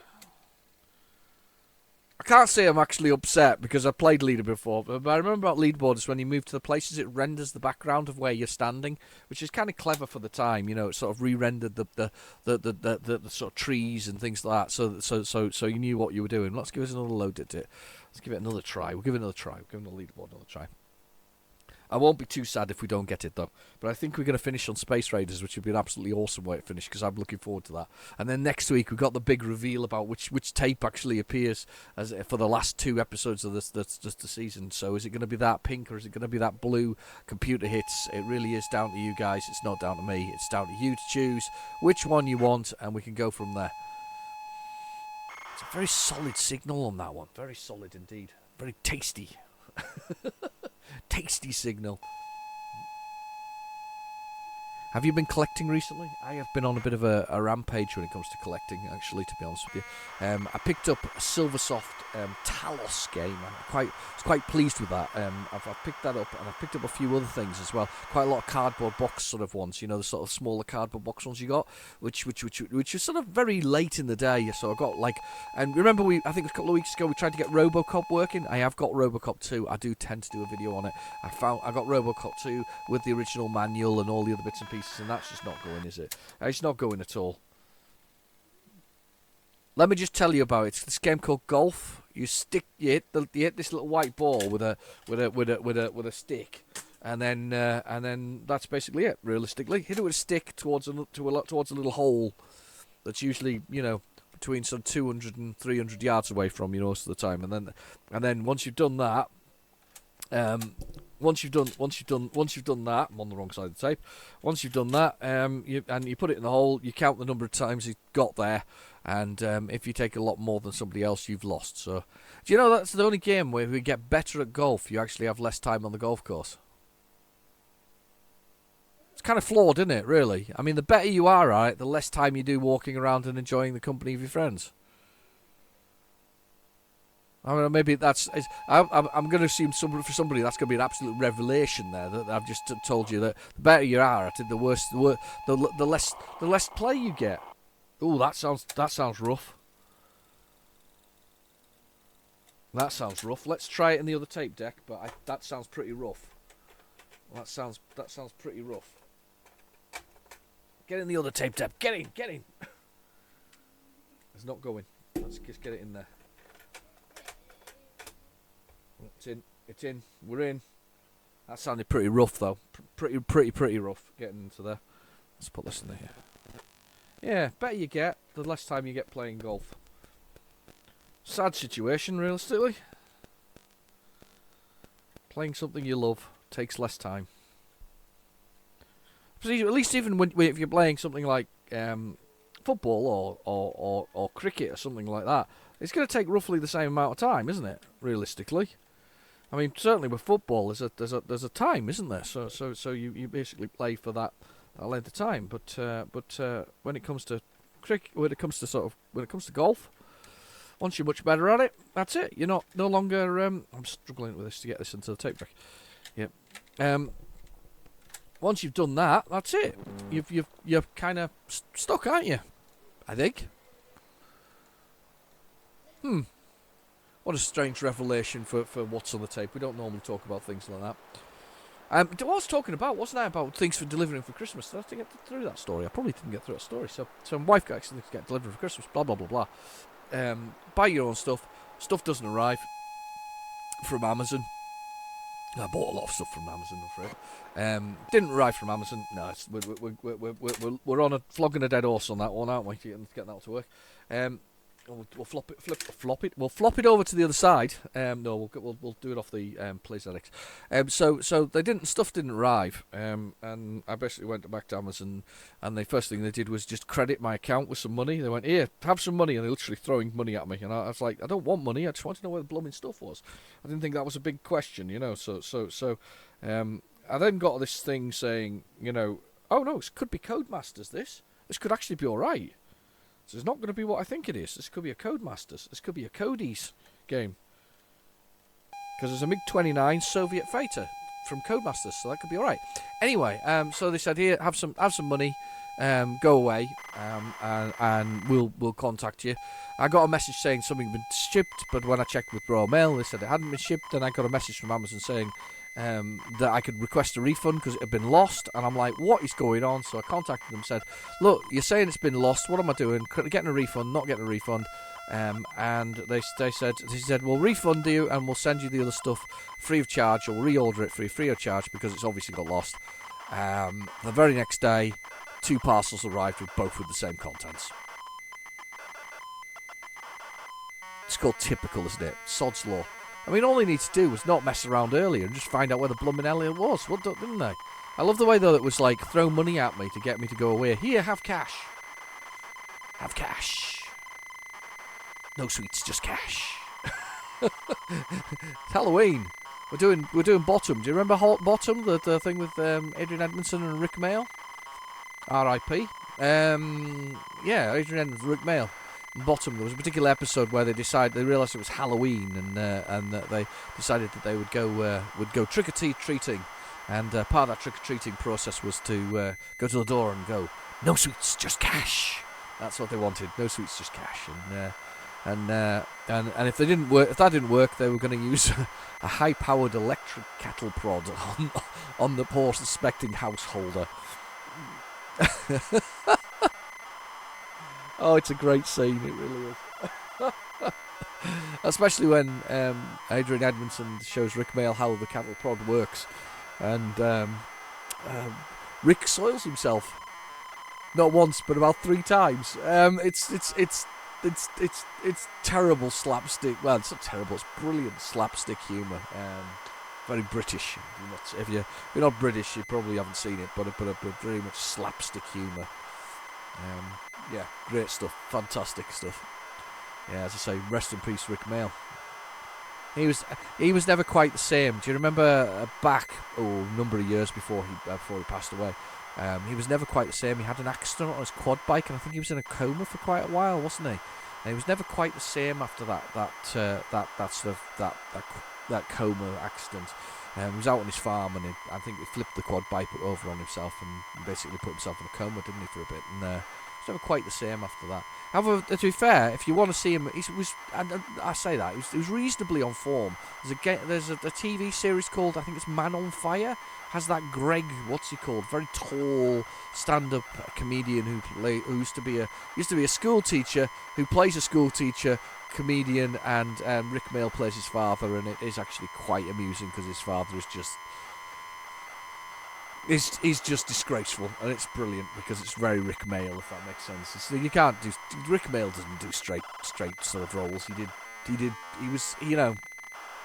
I can't say I'm actually upset because I've played leader before, but I remember about leaderboard is when you move to the places, it renders the background of where you're standing, which is kind of clever for the time. You know, it sort of re-rendered the sort of trees and things like that, so you knew what you were doing. Let's give us another load at it. Let's give it another try. We'll give it another try. We'll give the leaderboard another try. I won't be too sad if we don't get it, though. But I think we're going to finish on Space Raiders, which would be an absolutely awesome way to finish, because I'm looking forward to that. And then next week, we've got the big reveal about which tape actually appears as for the last 2 episodes of this just the season. So is it going to be that pink, or is it going to be that blue? Computer hits. It really is down to you guys. It's not down to me. It's down to you to choose which one you want, and we can go from there. It's a very solid signal on that one. Very solid indeed. Very tasty. Tasty signal. Have you been collecting recently? I have been on a bit of a rampage when it comes to collecting, actually, to be honest with you. I picked up a Silversoft Talos game. I was quite pleased with that. I've picked that up, and I've picked up a few other things as well. Quite a lot of cardboard box sort of ones, you know, the sort of smaller cardboard box ones you got, which is sort of very late in the day. So I got and remember I think a couple of weeks ago we tried to get RoboCop working. I have got RoboCop 2. I do tend to do a video on it. I got RoboCop 2 with the original manual and all the other bits and pieces. And that's just not going, is it? It's not going at all. Let me just tell you about it. It's this game called Golf. You hit this little white ball with a stick, and then that's basically it. Realistically, hit it with a stick towards a little hole that's usually, you know, between some 200 and 300 yards away from you most of the time, and then once you've done that. Once you've done that, I'm on the wrong side of the tape. Once you've done that, you put it in the hole, you count the number of times you got there, and if you take a lot more than somebody else, you've lost. So, do you know that's the only game where if you get better at golf, you actually have less time on the golf course? It's kind of flawed, isn't it? Really. I mean, the better you are at it, the less time you do walking around and enjoying the company of your friends. I mean, maybe I'm going to assume for somebody that's going to be an absolute revelation there. That I've just told you that the better you are at it, the less play you get. Oh, that sounds rough. That sounds rough. Let's try it in the other tape deck, but that sounds pretty rough. That sounds pretty rough. Get in the other tape deck. Get in. It's not going. Let's just get it in there. It's in. We're in. That sounded pretty rough, though. Pretty rough getting into there. Let's put this in there. Yeah, better you get, the less time you get playing golf. Sad situation, realistically. Playing something you love takes less time. At least even if you're playing something like football or cricket or something like that, it's going to take roughly the same amount of time, isn't it? Realistically, I mean, certainly with football, there's a time, isn't there? So you basically play for that length of time. But when it comes to when it comes to golf, once you're much better at it, that's it. You're no longer. I'm struggling with this to get this into the tape deck. Yep. Once you've done that, that's it. You're kind of stuck, aren't you? I think. What a strange revelation for what's on the tape. We don't normally talk about things like that. What I was talking about, wasn't I, about things for delivering for Christmas? Did I get through that story? I probably didn't get through that story. So my wife got something to get delivered for Christmas, blah, blah, blah, blah. Buy your own stuff. Stuff doesn't arrive from Amazon. I bought a lot of stuff from Amazon, I'm afraid. Didn't arrive from Amazon. No, we're on flogging a dead horse on that one, aren't we? Getting that to work. We'll flop it. We'll flop it over to the other side. No, we'll do it off the PlayZX. So stuff didn't arrive. And I basically went back to Amazon, and the first thing they did was just credit my account with some money. They went, "Here, have some money," and they're literally throwing money at me. And I was like, "I don't want money. I just want to know where the blooming stuff was." I didn't think that was a big question, you know. So I then got this thing saying, you know, "Oh no, it could be Codemasters. This could actually be all right. So it's not going to be what I think it is. This could be a Codemasters. This could be a Cody's game. Because there's a MiG-29 Soviet fighter from Codemasters, so that could be all right." Anyway, so they said, "Here, have some money, go away, and we'll contact you." I got a message saying something had been shipped, but when I checked with Royal Mail, they said it hadn't been shipped. Then I got a message from Amazon saying that I could request a refund because it had been lost, and I'm like, what is going on? So I contacted them and said, "Look, you're saying it's been lost. What am I doing? Getting a refund? Not getting a refund?" And they said, "We'll refund you and we'll send you the other stuff free of charge, or we'll reorder it free of charge because it's obviously got lost." The very next day, 2 parcels arrived with both with the same contents. It's called typical, isn't it? Sod's law. I mean, all they need to do was not mess around earlier and just find out where the blooming hell it was, didn't they? I love the way, though, it was like, throw money at me to get me to go away. "Here, have cash. Have cash. No sweets, just cash." It's Halloween. We're doing Bottom. Do you remember Bottom, the thing with Adrian Edmondson and Rick Mail? R.I.P. Yeah, Adrian Edmondson, Rick Mail. Bottom. There was a particular episode where they realised it was Halloween, and that they decided that they would go trick or treating, and part of that trick or treating process was to go to the door and go, "No sweets, just cash." That's what they wanted. No sweets, just cash. And if that didn't work, they were going to use a high-powered electric cattle prod on the poor suspecting householder. Oh, it's a great scene, it really is. Especially when Adrian Edmondson shows Rick Mail how the cattle prod works, and Rick soils himself not once but about 3 times. It's terrible slapstick. Well, it's not terrible. It's brilliant slapstick humour. Very British. If you're not British, you probably haven't seen it, but very much slapstick humour. Yeah, great stuff, fantastic stuff. Yeah, as I say, rest in peace, Rick Mail. He was never quite the same. Do you remember a number of years before he passed away? He was never quite the same. He had an accident on his quad bike, and I think he was in a coma for quite a while, wasn't he? And he was never quite the same after that coma accident. He was out on his farm, and I think he flipped the quad bike over on himself and basically put himself in a coma, didn't he, for a bit? And it's never quite the same after that. However, to be fair, if you want to see him, I say that he was reasonably on form. There's a TV series called, I think it's Man on Fire. Has that Greg, what's he called? Very tall stand-up comedian who used to be a school teacher, who plays a school teacher, comedian, and Rick Mail plays his father, and it is actually quite amusing because his father is just. He's just disgraceful, and it's brilliant because it's very Rick Mail, if that makes sense. You can't do Rick Mail doesn't do straight sort of roles. He was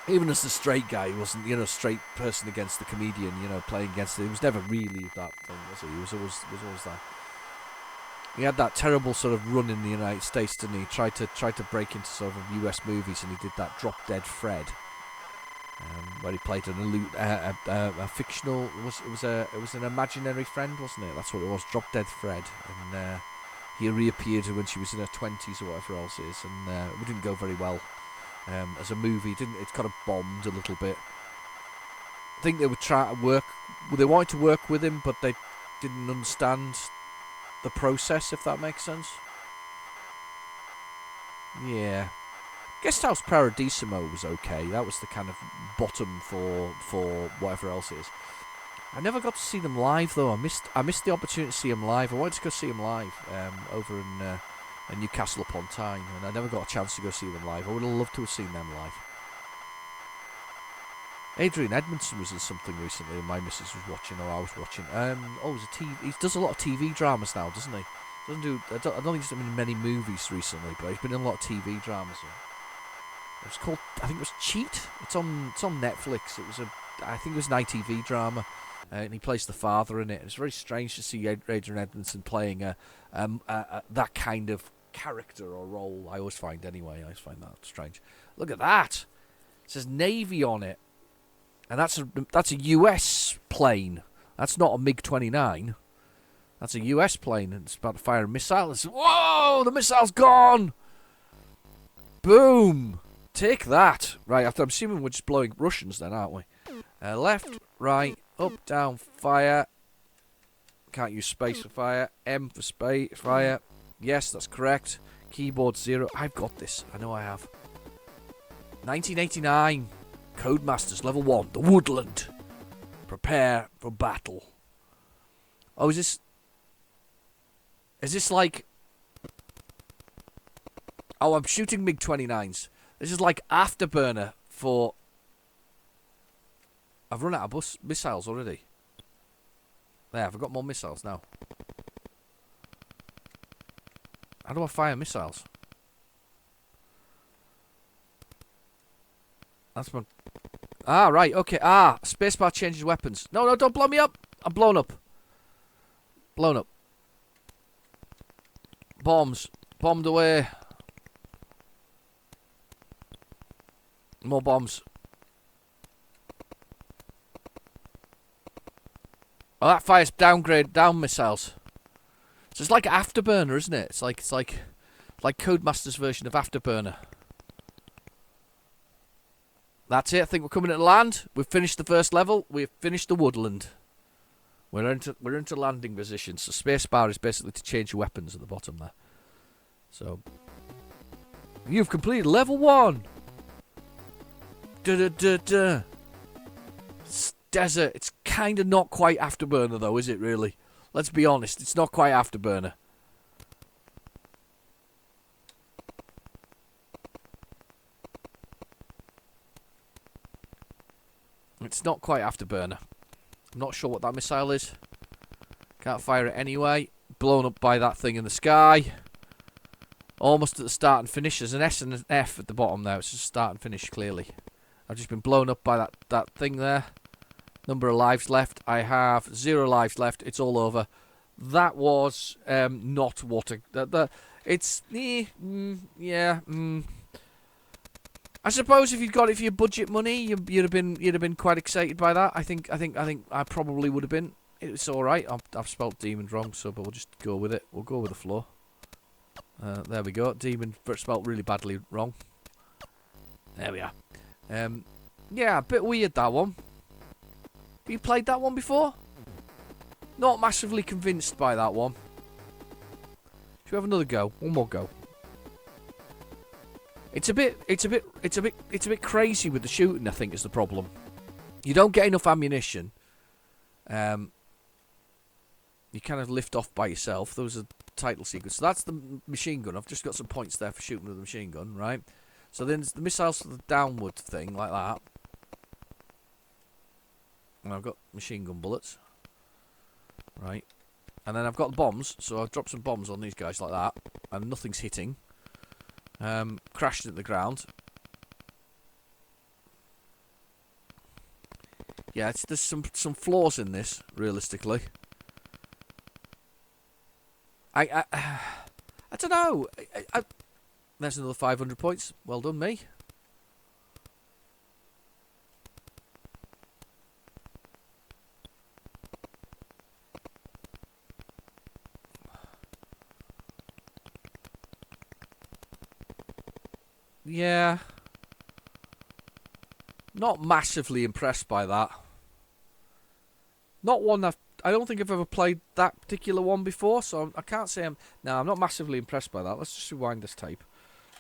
even as the straight guy, he wasn't straight person against the comedian, playing against it. He was never really that thing, was he? He was always that. He had that terrible sort of run in the United States, didn't he? Tried to break into sort of US movies, and he did that Drop Dead Fred, where he played a fictional. It was an imaginary friend, wasn't it? That's what it was, Drop Dead Fred, and he reappeared when she was in her 20s or whatever else it is, and it didn't go very well as a movie. It kind of bombed a little bit. I think they were trying to work. They wanted to work with him, but they didn't understand the process, if that makes sense. Yeah. Guest House Paradisimo was okay. That was the kind of bottom for whatever else it is. I never got to see them live though. I missed the opportunity to see them live. I wanted to go see them live over in Newcastle upon Tyne, and I never got a chance to go see them live. I would have loved to have seen them live. Adrian Edmondson was in something recently, and my missus was watching, or I was watching. It was a TV. He does a lot of TV dramas now, doesn't he? I don't think he's been in many movies recently, but he's been in a lot of TV dramas. It was called, I think it was Cheat. It's on Netflix. I think it was an ITV drama, and he plays the father in it. It's very strange to see Adrian Edmondson playing that kind of character or role. I always find that strange. Look at that. It says Navy on it. And that's a US plane. That's not a MiG-29. That's a US plane, and it's about to fire a missile. Whoa! The missile's gone! Boom! Take that. Right, I'm assuming we're just blowing Russians then, aren't we? Left, right, up, down, fire. Can't use space for fire. M for fire. Yes, that's correct. Keyboard 0. I've got this. I know I have. 1989. Codemasters level 1, the Woodland. Prepare for battle. Oh, is this like... Oh, I'm shooting MiG-29s. This is like Afterburner for... I've run out of missiles already. There, I've got more missiles now. How do I fire missiles? That's my... Ah, right, okay. Spacebar changes weapons. No, don't blow me up. I'm blown up. Blown up. Bombs. Bombed away. More bombs. Oh, that fires down missiles. So it's like Afterburner, isn't it? It's like Codemasters' version of Afterburner. That's it. I think we're coming to land. We've finished the first level. We've finished the Woodland. We're into landing position. So spacebar is basically to change your weapons at the bottom there. So you've completed level 1. It's desert. It's kind of not quite Afterburner though, is it really? Let's be honest. It's not quite Afterburner. It's not quite Afterburner. I'm not sure what that missile is. Can't fire it anyway. Blown up by that thing in the sky. Almost at the start and finish. There's an S and an F at the bottom there. It's just start and finish clearly. I've just been blown up by that thing there. Number of lives left. I have 0 lives left. It's all over. That was not what it's I suppose if you budget money, you'd have been quite excited by that. I think I probably would have been. It's all right. I've spelled demon wrong, but we'll just go with it. We'll go with the flow. There we go. Demon spelled really badly wrong. There we are. Yeah, a bit weird that one. Have you played that one before? Not massively convinced by that one. Should we have another go? One more go. It's a bit crazy with the shooting, I think, is the problem. You don't get enough ammunition. You kind of lift off by yourself. Those are title sequence. So that's the machine gun. I've just got some points there for shooting with the machine gun, right? So then there's the missiles for the downward thing, like that. And I've got machine gun bullets. Right. And then I've got the bombs, so I've dropped some bombs on these guys like that. And nothing's hitting. Crashed into the ground. Yeah, there's some flaws in this, realistically. I don't know. There's another 500 points. Well done, me. Yeah. Not massively impressed by that. Not one I don't think I've ever played that particular one before, so I can't say I'm not massively impressed by that. Let's just rewind this tape,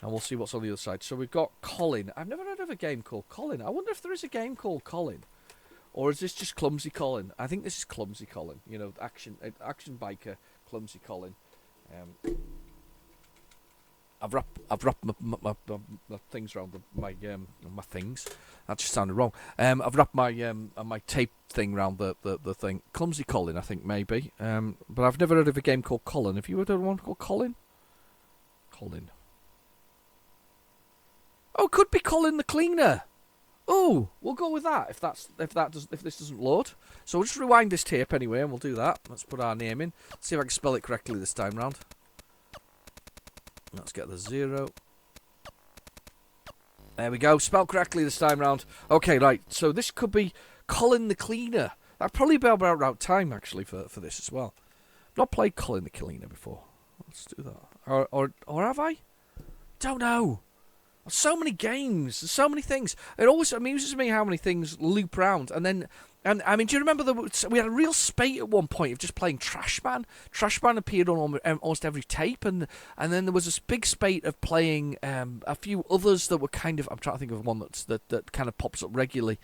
and we'll see what's on the other side. So we've got Colin. I've never heard of a game called Colin. I wonder if there is a game called Colin, or is this just Clumsy Colin? I think this is Clumsy Colin. You know, action biker, Clumsy Colin. I've wrapped my things around my things. That just sounded wrong. I've wrapped my tape thing around the thing. Clumsy Colin, I think maybe. But I've never heard of a game called Colin. Have you heard of one called Colin? Colin. Oh, it could be Colin the Cleaner. Oh, we'll go with that if this doesn't load. So we'll just rewind this tape anyway, and we'll do that. Let's put our name in. Let's see if I can spell it correctly this time round. Let's get the 0. There we go. Spelled correctly this time round. Okay, right. So this could be Colin the Cleaner. That'd probably be about time, actually, for this as well. I've not played Colin the Cleaner before. Let's do that. Or have I? Don't know. So many games, so many things. It always amuses me how many things loop round. And I mean, do you remember we had a real spate at one point of just playing Trashman? Trashman appeared on almost every tape, and then there was this big spate of playing a few others that were kind of. I'm trying to think of one that kind of pops up regularly.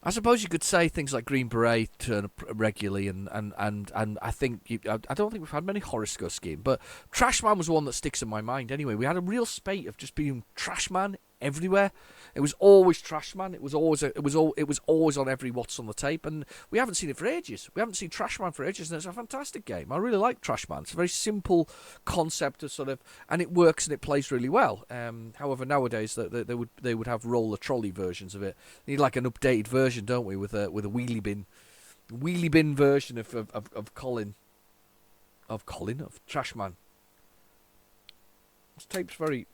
I suppose you could say things like Green Beret turn up regularly, and I think I don't think we've had many Horoscope scheme, but Trashman was one that sticks in my mind. Anyway, we had a real spate of just being Trashman everywhere. It was always Trashman. It was always on every What's on the Tape, and we haven't seen it for ages. We haven't seen Trashman for ages, and it's a fantastic game. I really like Trashman. It's a very simple concept of sort of, and it works and it plays really well. However, nowadays they would have roller trolley versions of it. They need like an updated version, don't we, with a wheelie bin version of Colin of Trashman. This tape's very.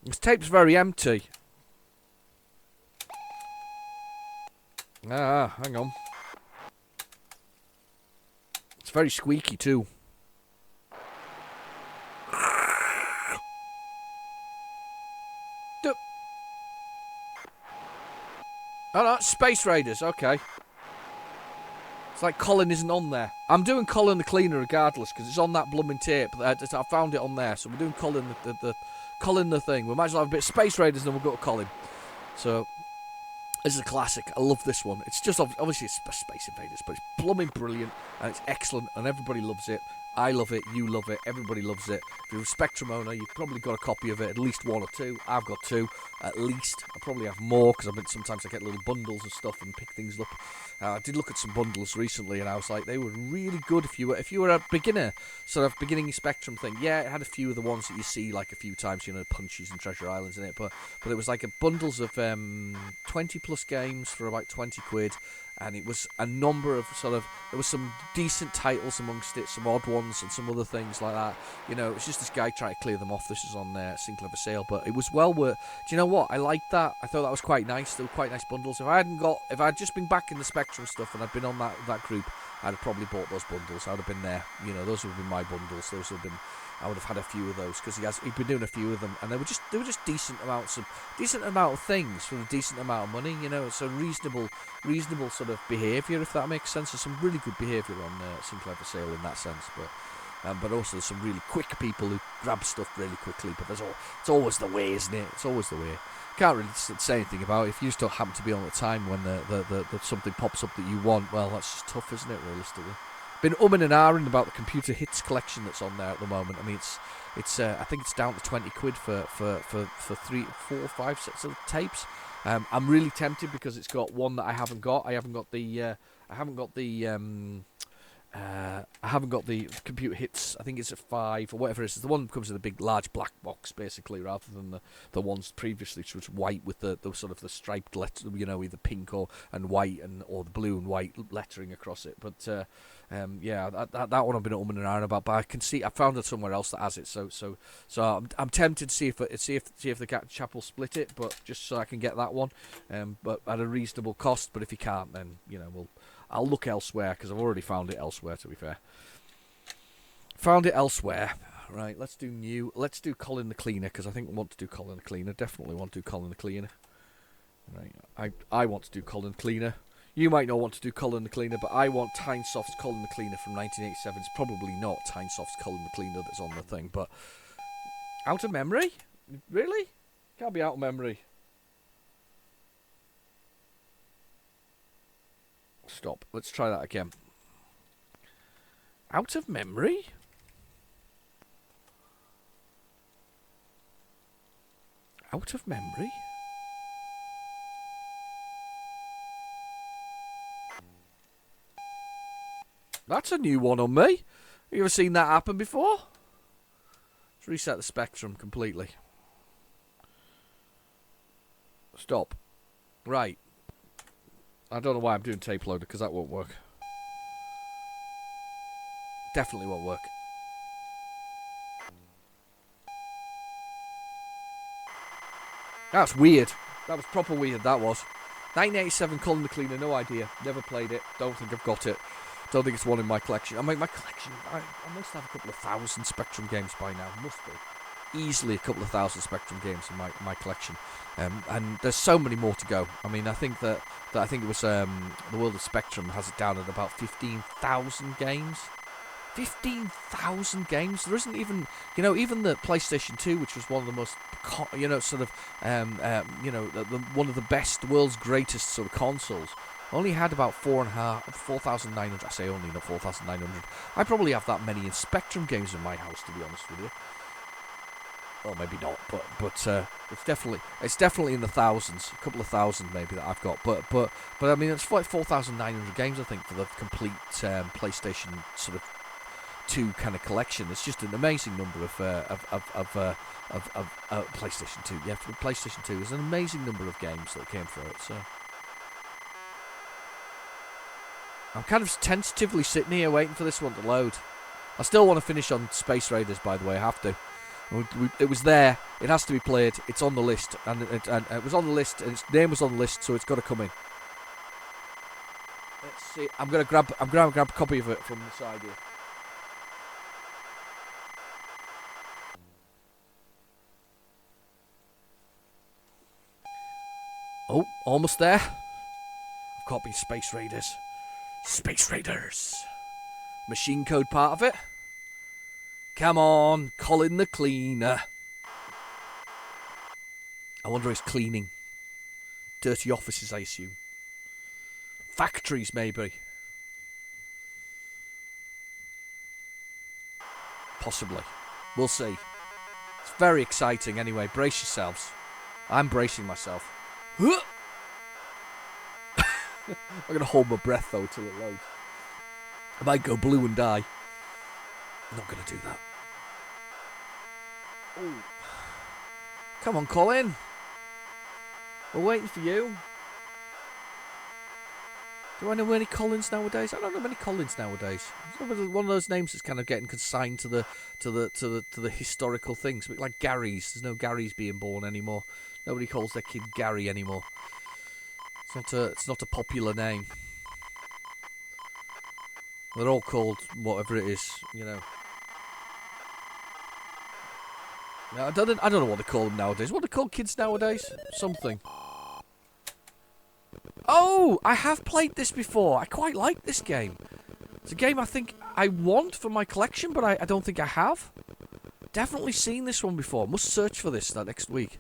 This tape's very empty. Hang on. It's very squeaky too. Oh no, Space Raiders, okay. It's like Colin isn't on there. I'm doing Colin the Cleaner regardless, because it's on that blooming tape. I found it on there, so we're doing Colin the Colin the thing. We might as well have a bit of Space Raiders and then we'll go to Colin. So, this is a classic. I love this one. It's just, obviously it's Space Invaders, but it's blooming brilliant, and it's excellent, and everybody loves it. I love it, you love it, everybody loves it. If you're a Spectrum owner, you've probably got a copy of it, at least one or two. I've got two, at least. I probably have more, because sometimes I get little bundles of stuff and pick things up. I did look at some bundles recently, and I was like, they were really good if you were a beginner, sort of beginning Spectrum thing. Yeah, it had a few of the ones that you see like a few times, you know, Punchies and Treasure Islands in it, but it was like bundles of 20 plus games for about 20 quid. And it was a number of there was some decent titles amongst it, some odd ones, and some other things like that. You know, it's just this guy trying to clear them off. This is on Sinclair for sale, but it was well worth. Do you know what? I liked that. I thought that was quite nice. They were quite nice bundles. If I'd just been back in the Spectrum stuff and I'd been on that group, I'd have probably bought those bundles. I'd have been there. You know, those would have been my bundles. Those would have been. I would have had a few of those because he'd been doing a few of them, and they were just decent amount of things for a decent amount of money. You know, it's a reasonable sort of behaviour, if that makes sense. There's some really good behaviour on Sinclair for sale in that sense, but also there's some really quick people who grab stuff really quickly. But it's always the way, isn't it? It's always the way. Can't really say anything about it. If you just don't happen to be on at the time when the something pops up that you want, well, that's just tough, isn't it? Realistically. Been umming and ahhing about the computer hits collection that's on there at the moment. I mean, it's I think it's down to 20 quid for 3, 4, 5 sets of tapes. I'm really tempted because it's got one that I haven't got. I haven't got the I haven't got the computer hits. I think it's a 5 or whatever it is. It's the one that comes in a big, large black box, basically, rather than the ones previously, which was white with the sort of the striped letter, either pink and white or the blue and white lettering across it. But yeah, that one I've been umming and ahhing about. But I found it somewhere else that has it. So I'm tempted to see if the chap will split it, but just so I can get that one, but at a reasonable cost. But if he can't, then I'll look elsewhere, because I've already found it elsewhere, to be fair. Found it elsewhere. Right, let's do new. Let's do Colin the Cleaner, because I think I want to do Colin the Cleaner. Definitely want to do Colin the Cleaner. Right, I want to do Colin the Cleaner. You might not want to do Colin the Cleaner, but I want Tynesoft's Colin the Cleaner from 1987. It's probably not Tynesoft's Colin the Cleaner that's on the thing, but... Out of memory? Really? Can't be out of memory. Stop. Let's try that again. Out of memory? Out of memory? That's a new one on me. Have you ever seen that happen before? Let's reset the spectrum completely. Stop. Right. I don't know why I'm doing tape loader, because that won't work. Definitely won't work. That's weird. That was proper weird, that was. 1987 Colin the Cleaner, no idea. Never played it. Don't think I've got it. Don't think it's one in my collection. I mean, my collection, I must have a couple of thousand Spectrum games by now. Must be. Easily a couple of thousand Spectrum games in my collection. And there's so many more to go. I mean, I think that I think it was the World of Spectrum has it down at about 15,000 games. 15,000 games. There isn't even, even the PlayStation 2, which was one of the most, one of the best, the world's greatest sort of consoles, only had about 4,900. I say only, not 4,900. I probably have that many in Spectrum games in my house, to be honest with you. Well, maybe not, but it's definitely in the thousands, a couple of thousand maybe that I've got. But I mean, it's like 4,900 games, I think, for the complete PlayStation sort of 2 kind of collection. It's just an amazing number of PlayStation 2. Yeah, for PlayStation 2, there's an amazing number of games that came through it. So I'm kind of tentatively sitting here waiting for this one to load. I still want to finish on Space Raiders, by the way. I have to. It was there. It has to be played. It's on the list, and it was on the list, and its name was on the list, so it's got to come in. Let's see. I'm gonna grab a copy of it from the side here. Oh, almost there. I've copied Space Raiders. Space Raiders. Machine code part of it. Come on, Colin the Cleaner. I wonder if he's cleaning. Dirty offices, I assume. Factories, maybe. Possibly. We'll see. It's very exciting anyway. Brace yourselves. I'm bracing myself. I'm going to hold my breath, though, till it loads. I might go blue and die. I'm not going to do that. Ooh. Come on, Colin. We're waiting for you. Do I know any Collins nowadays? I don't know many Collins nowadays. It's one of those names that's kind of getting consigned to the historical things. A bit like Gary's. There's no Gary's being born anymore. Nobody calls their kid Gary anymore. It's not a popular name. They're all called whatever it is, I don't know what they call them nowadays. What do they call kids nowadays? Something. Oh, I have played this before. I quite like this game. It's a game I think I want for my collection, but I don't think I have. Definitely seen this one before. Must search for this next week.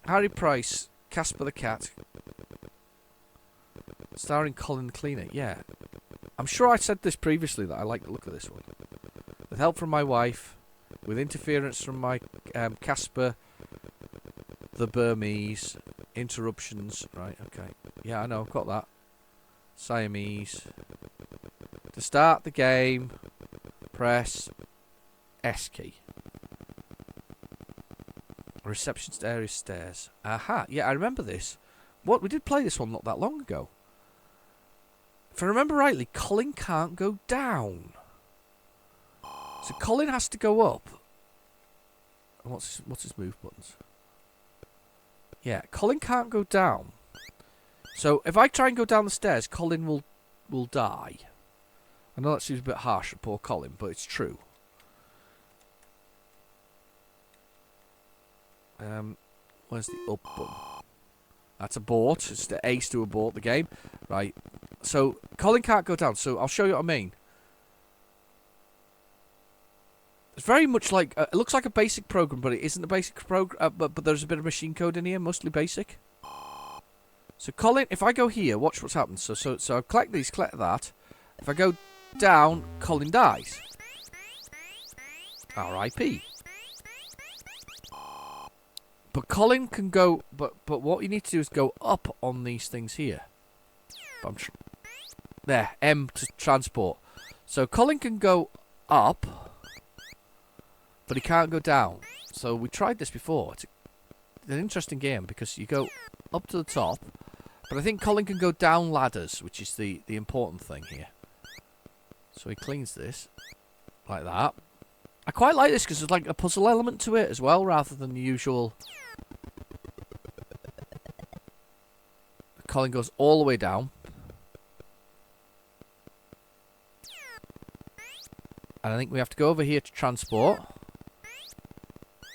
Harry Price, Casper the Cat. Starring Colin the Cleaner. Yeah. I'm sure I said this previously that I like the look of this one. With help from my wife, with interference from my Casper the Burmese, interruptions. Right, okay. Yeah, I know, I've got that. Siamese. To start the game, press S key. Reception area stairs. Aha, yeah, I remember this. What? We did play this one not that long ago. If I remember rightly, Colin can't go down. So Colin has to go up. What's his move buttons? Yeah, Colin can't go down. So if I try and go down the stairs, Colin will die. I know that seems a bit harsh for poor Colin, but it's true. Where's the up button? That's abort. It's the ace to abort the game. Right. So Colin can't go down. So I'll show you what I mean. It's very much like it looks like a basic program, but it isn't a basic program. But there's a bit of machine code in here, mostly basic. So Colin, if I go here, watch what's happened. So I collect these, collect that. If I go down, Colin dies. R.I.P. But Colin can go. But what you need to do is go up on these things here. There, M to transport. So Colin can go up, but he can't go down. So we tried this before. It's an interesting game because you go up to the top, but I think Colin can go down ladders, which is the important thing here. So he cleans this like that. I quite like this because there's like a puzzle element to it as well, rather than the usual. Colin goes all the way down. And I think we have to go over here to transport.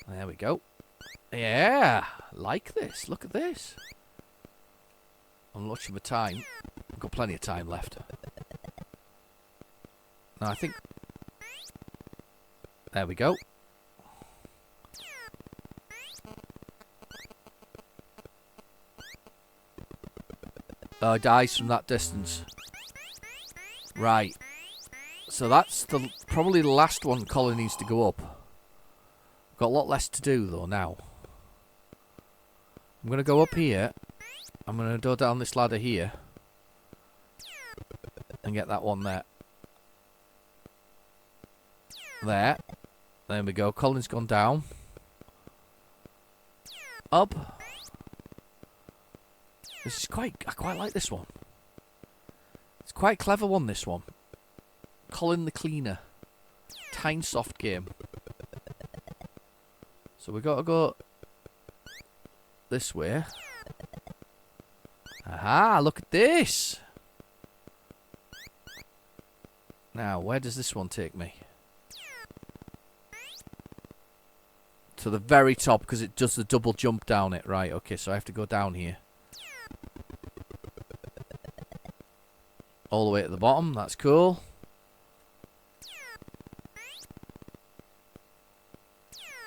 There we go. Yeah, like this. Look at this. I'm watching the time. I've got plenty of time left. Now I think. There we go. Oh, it dies from that distance. Right. So that's probably the last one Colin needs to go up. Got a lot less to do though now. I'm going to go up here. I'm going to go down this ladder here. And get that one there. There. There we go. Colin's gone down. Up. This is I quite like this one. It's quite a clever one, this one. Colin the Cleaner. Tynesoft game. So we got to go this way. Aha, look at this. Now, where does this one take me? To the very top, because it does the double jump down it. Right, okay, so I have to go down here. All the way at the bottom, that's cool.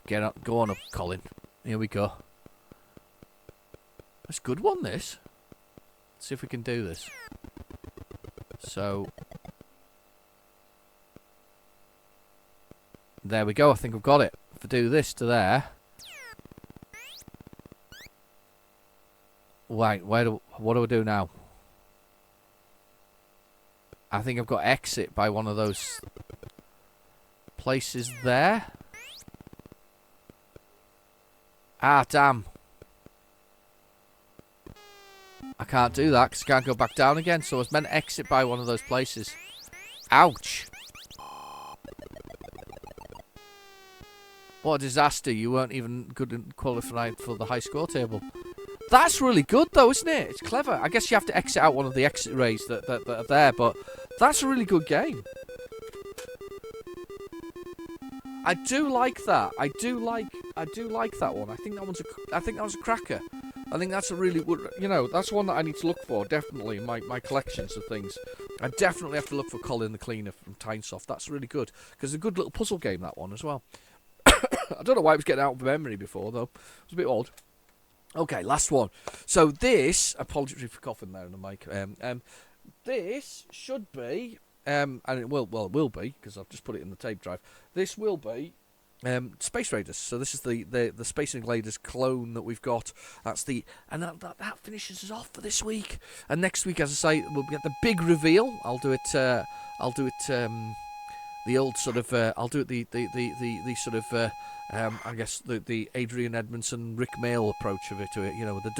Get up, go on up, Colin. Here we go. That's a good one, this. Let's see if we can do this. So. There we go, I think I've got it. If I do this to there. Right, what do I do now? I think I've got exit by one of those places there. Ah, damn. I can't do that because I can't go back down again. So I was meant to exit by one of those places. Ouch. What a disaster. You weren't even good and qualified for the high score table. That's really good though, isn't it? It's clever. I guess you have to exit out one of the exit rays that are there, but that's a really good game. I do like that. I do like that one. I think that was a cracker. I think that's a really good, that's one that I need to look for, definitely, in my collections of things. I definitely have to look for Colin the Cleaner from Tynesoft. That's really good, because it's a good little puzzle game, that one, as well. I don't know why it was getting out of memory before, though. It was a bit odd. Okay, last one. So this, apologies for coughing there in the mic. This should be, and it will be, because I've just put it in the tape drive. This will be Space Raiders. So this is the Space Invaders clone that we've got. That finishes us off for this week. And next week, as I say, we'll get the big reveal. I'll do it. The old sort of. I'll do it the sort of. I guess the Adrian Edmondson, Rick Mail approach of it to it. You know, with the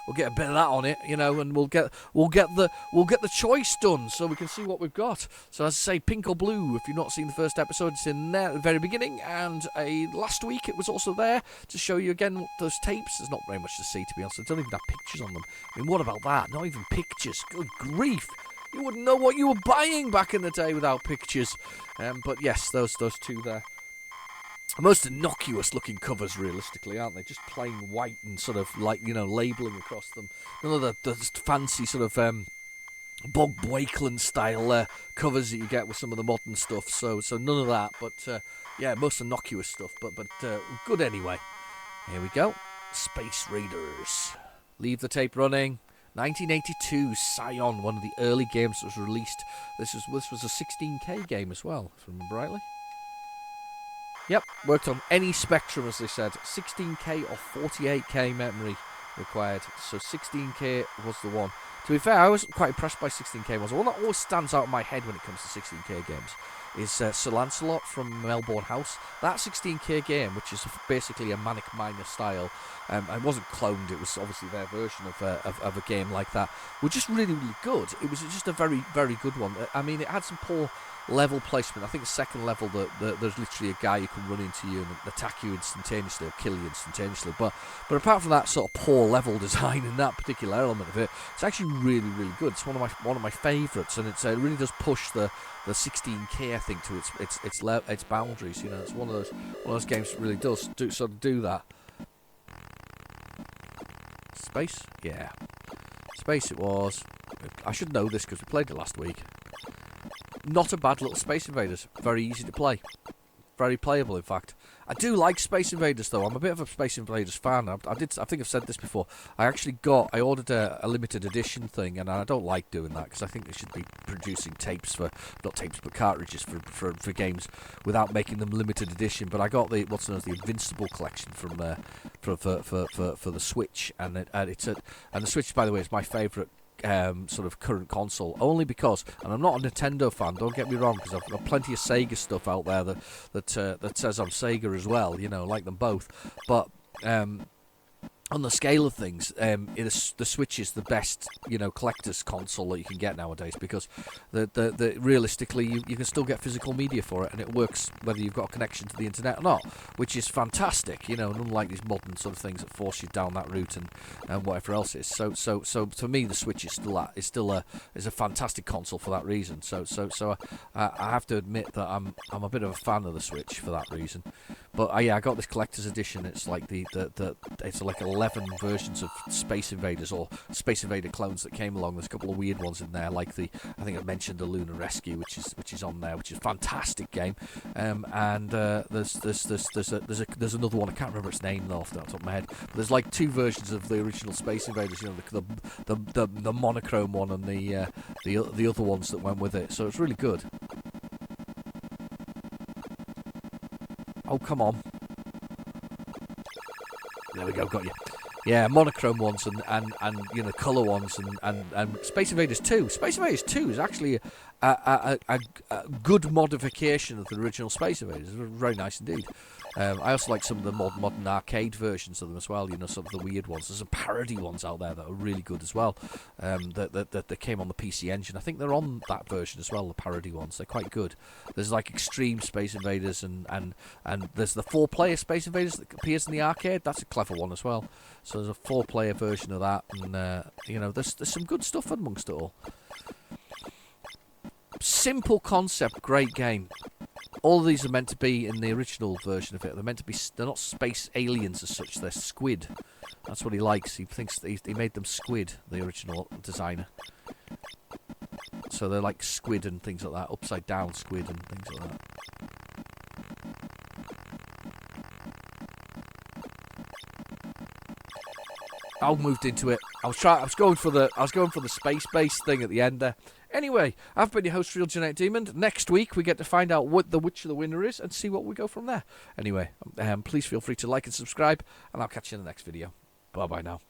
we'll get a bit of that on it. You know, and we'll get the choice done so we can see what we've got. So as I say, pink or blue. If you've not seen the first episode, it's in there at the very beginning. And last week it was also there to show you again those tapes. There's not very much to see, to be honest. I don't even have pictures on them. I mean, what about that? Not even pictures. Good grief. You wouldn't know what you were buying back in the day without pictures. But yes, those two there. Most innocuous looking covers, realistically, aren't they? Just plain white and sort of like, you know, labelling across them. None of the fancy sort of Bob Wakeland style covers that you get with some of the modern stuff. So none of that. But yeah, most innocuous stuff. But good anyway. Here we go. Space Raiders. Leave the tape running. 1982, Scion, one of the early games that was released. This was a 16K game as well, if I remember rightly. Yep, worked on any spectrum, as they said. 16K or 48K memory required. So 16K was the one. To be fair, I was quite impressed by 16K ones. The one that always stands out in my head when it comes to 16K games is Sir Lancelot from Melbourne House. That 16K game, which is basically a Manic Miner style, it wasn't cloned, it was obviously their version of a game like that, was just really, really good. It was just a very, very good one. I mean, it had some poor level placement. I think the second level, there's literally a guy who can run into you and attack you instantaneously or kill you instantaneously. But apart from that sort of poor level design in that particular element of it, it's actually really, really good. It's one of my favourites, and it really does push the 16K, I think, to its boundaries. You know, it's one of those games that really does do that. Space, yeah, Space it was. I should know this because we played it last week. Not a bad little Space Invaders. Very easy to play. Very playable, in fact. I do like Space Invaders, though. I'm a bit of a Space Invaders fan. I think I've said this before. I ordered a limited edition thing, and I don't like doing that because I think they should be producing cartridges for games without making them limited edition. But I got what's known as the Invincible collection from for the Switch, and the Switch, by the way, is my favourite sort of current console, only because, and I'm not a Nintendo fan, don't get me wrong, because I've got plenty of Sega stuff out there that says I'm Sega as well, you know, like them both, but on the scale of things, the Switch is the best, you know, collector's console that you can get nowadays, because realistically you can still get physical media for it, and it works whether you've got a connection to the internet or not, which is fantastic, you know, and unlike these modern sort of things that force you down that route and whatever else is. So for me, the Switch is a fantastic console for that reason. So I have to admit that I'm a bit of a fan of the Switch for that reason. But yeah, I got this collector's edition. It's like it's like 11 versions of Space Invaders or Space Invader clones that came along. There's a couple of weird ones in there, like I think I mentioned the Lunar Rescue, which is on there, which is a fantastic game. And there's another one. I can't remember its name though off the top of my head. But there's like two versions of the original Space Invaders. You know, the monochrome one and the other ones that went with it. So it's really good. Oh, come on. There we go, got you. Yeah, monochrome ones and you know, colour ones and Space Invaders 2. Space Invaders 2 is actually a good modification of the original Space Invaders. Very nice indeed. I also like some of the modern arcade versions of them as well, you know, some of the weird ones. There's some parody ones out there that are really good as well, that came on the PC Engine. I think they're on that version as well, the parody ones. They're quite good. There's like Extreme Space Invaders and there's the 4-player Space Invaders that appears in the arcade. That's a clever one as well. So there's a 4-player version of that, and you know, there's some good stuff amongst it all. Simple concept, great game. All of these are meant to be in the original version of it. They're not space aliens as such. They're squid. That's what he likes. He thinks that he made them squid, the original designer. So they're like squid and things like that, upside down squid and things like that. I moved into it. I was going for the space base thing at the end there. Anyway, I've been your host, Real Genetic Demon. Next week, we get to find out which the winner is and see what we go from there. Anyway, please feel free to like and subscribe, and I'll catch you in the next video. Bye-bye now.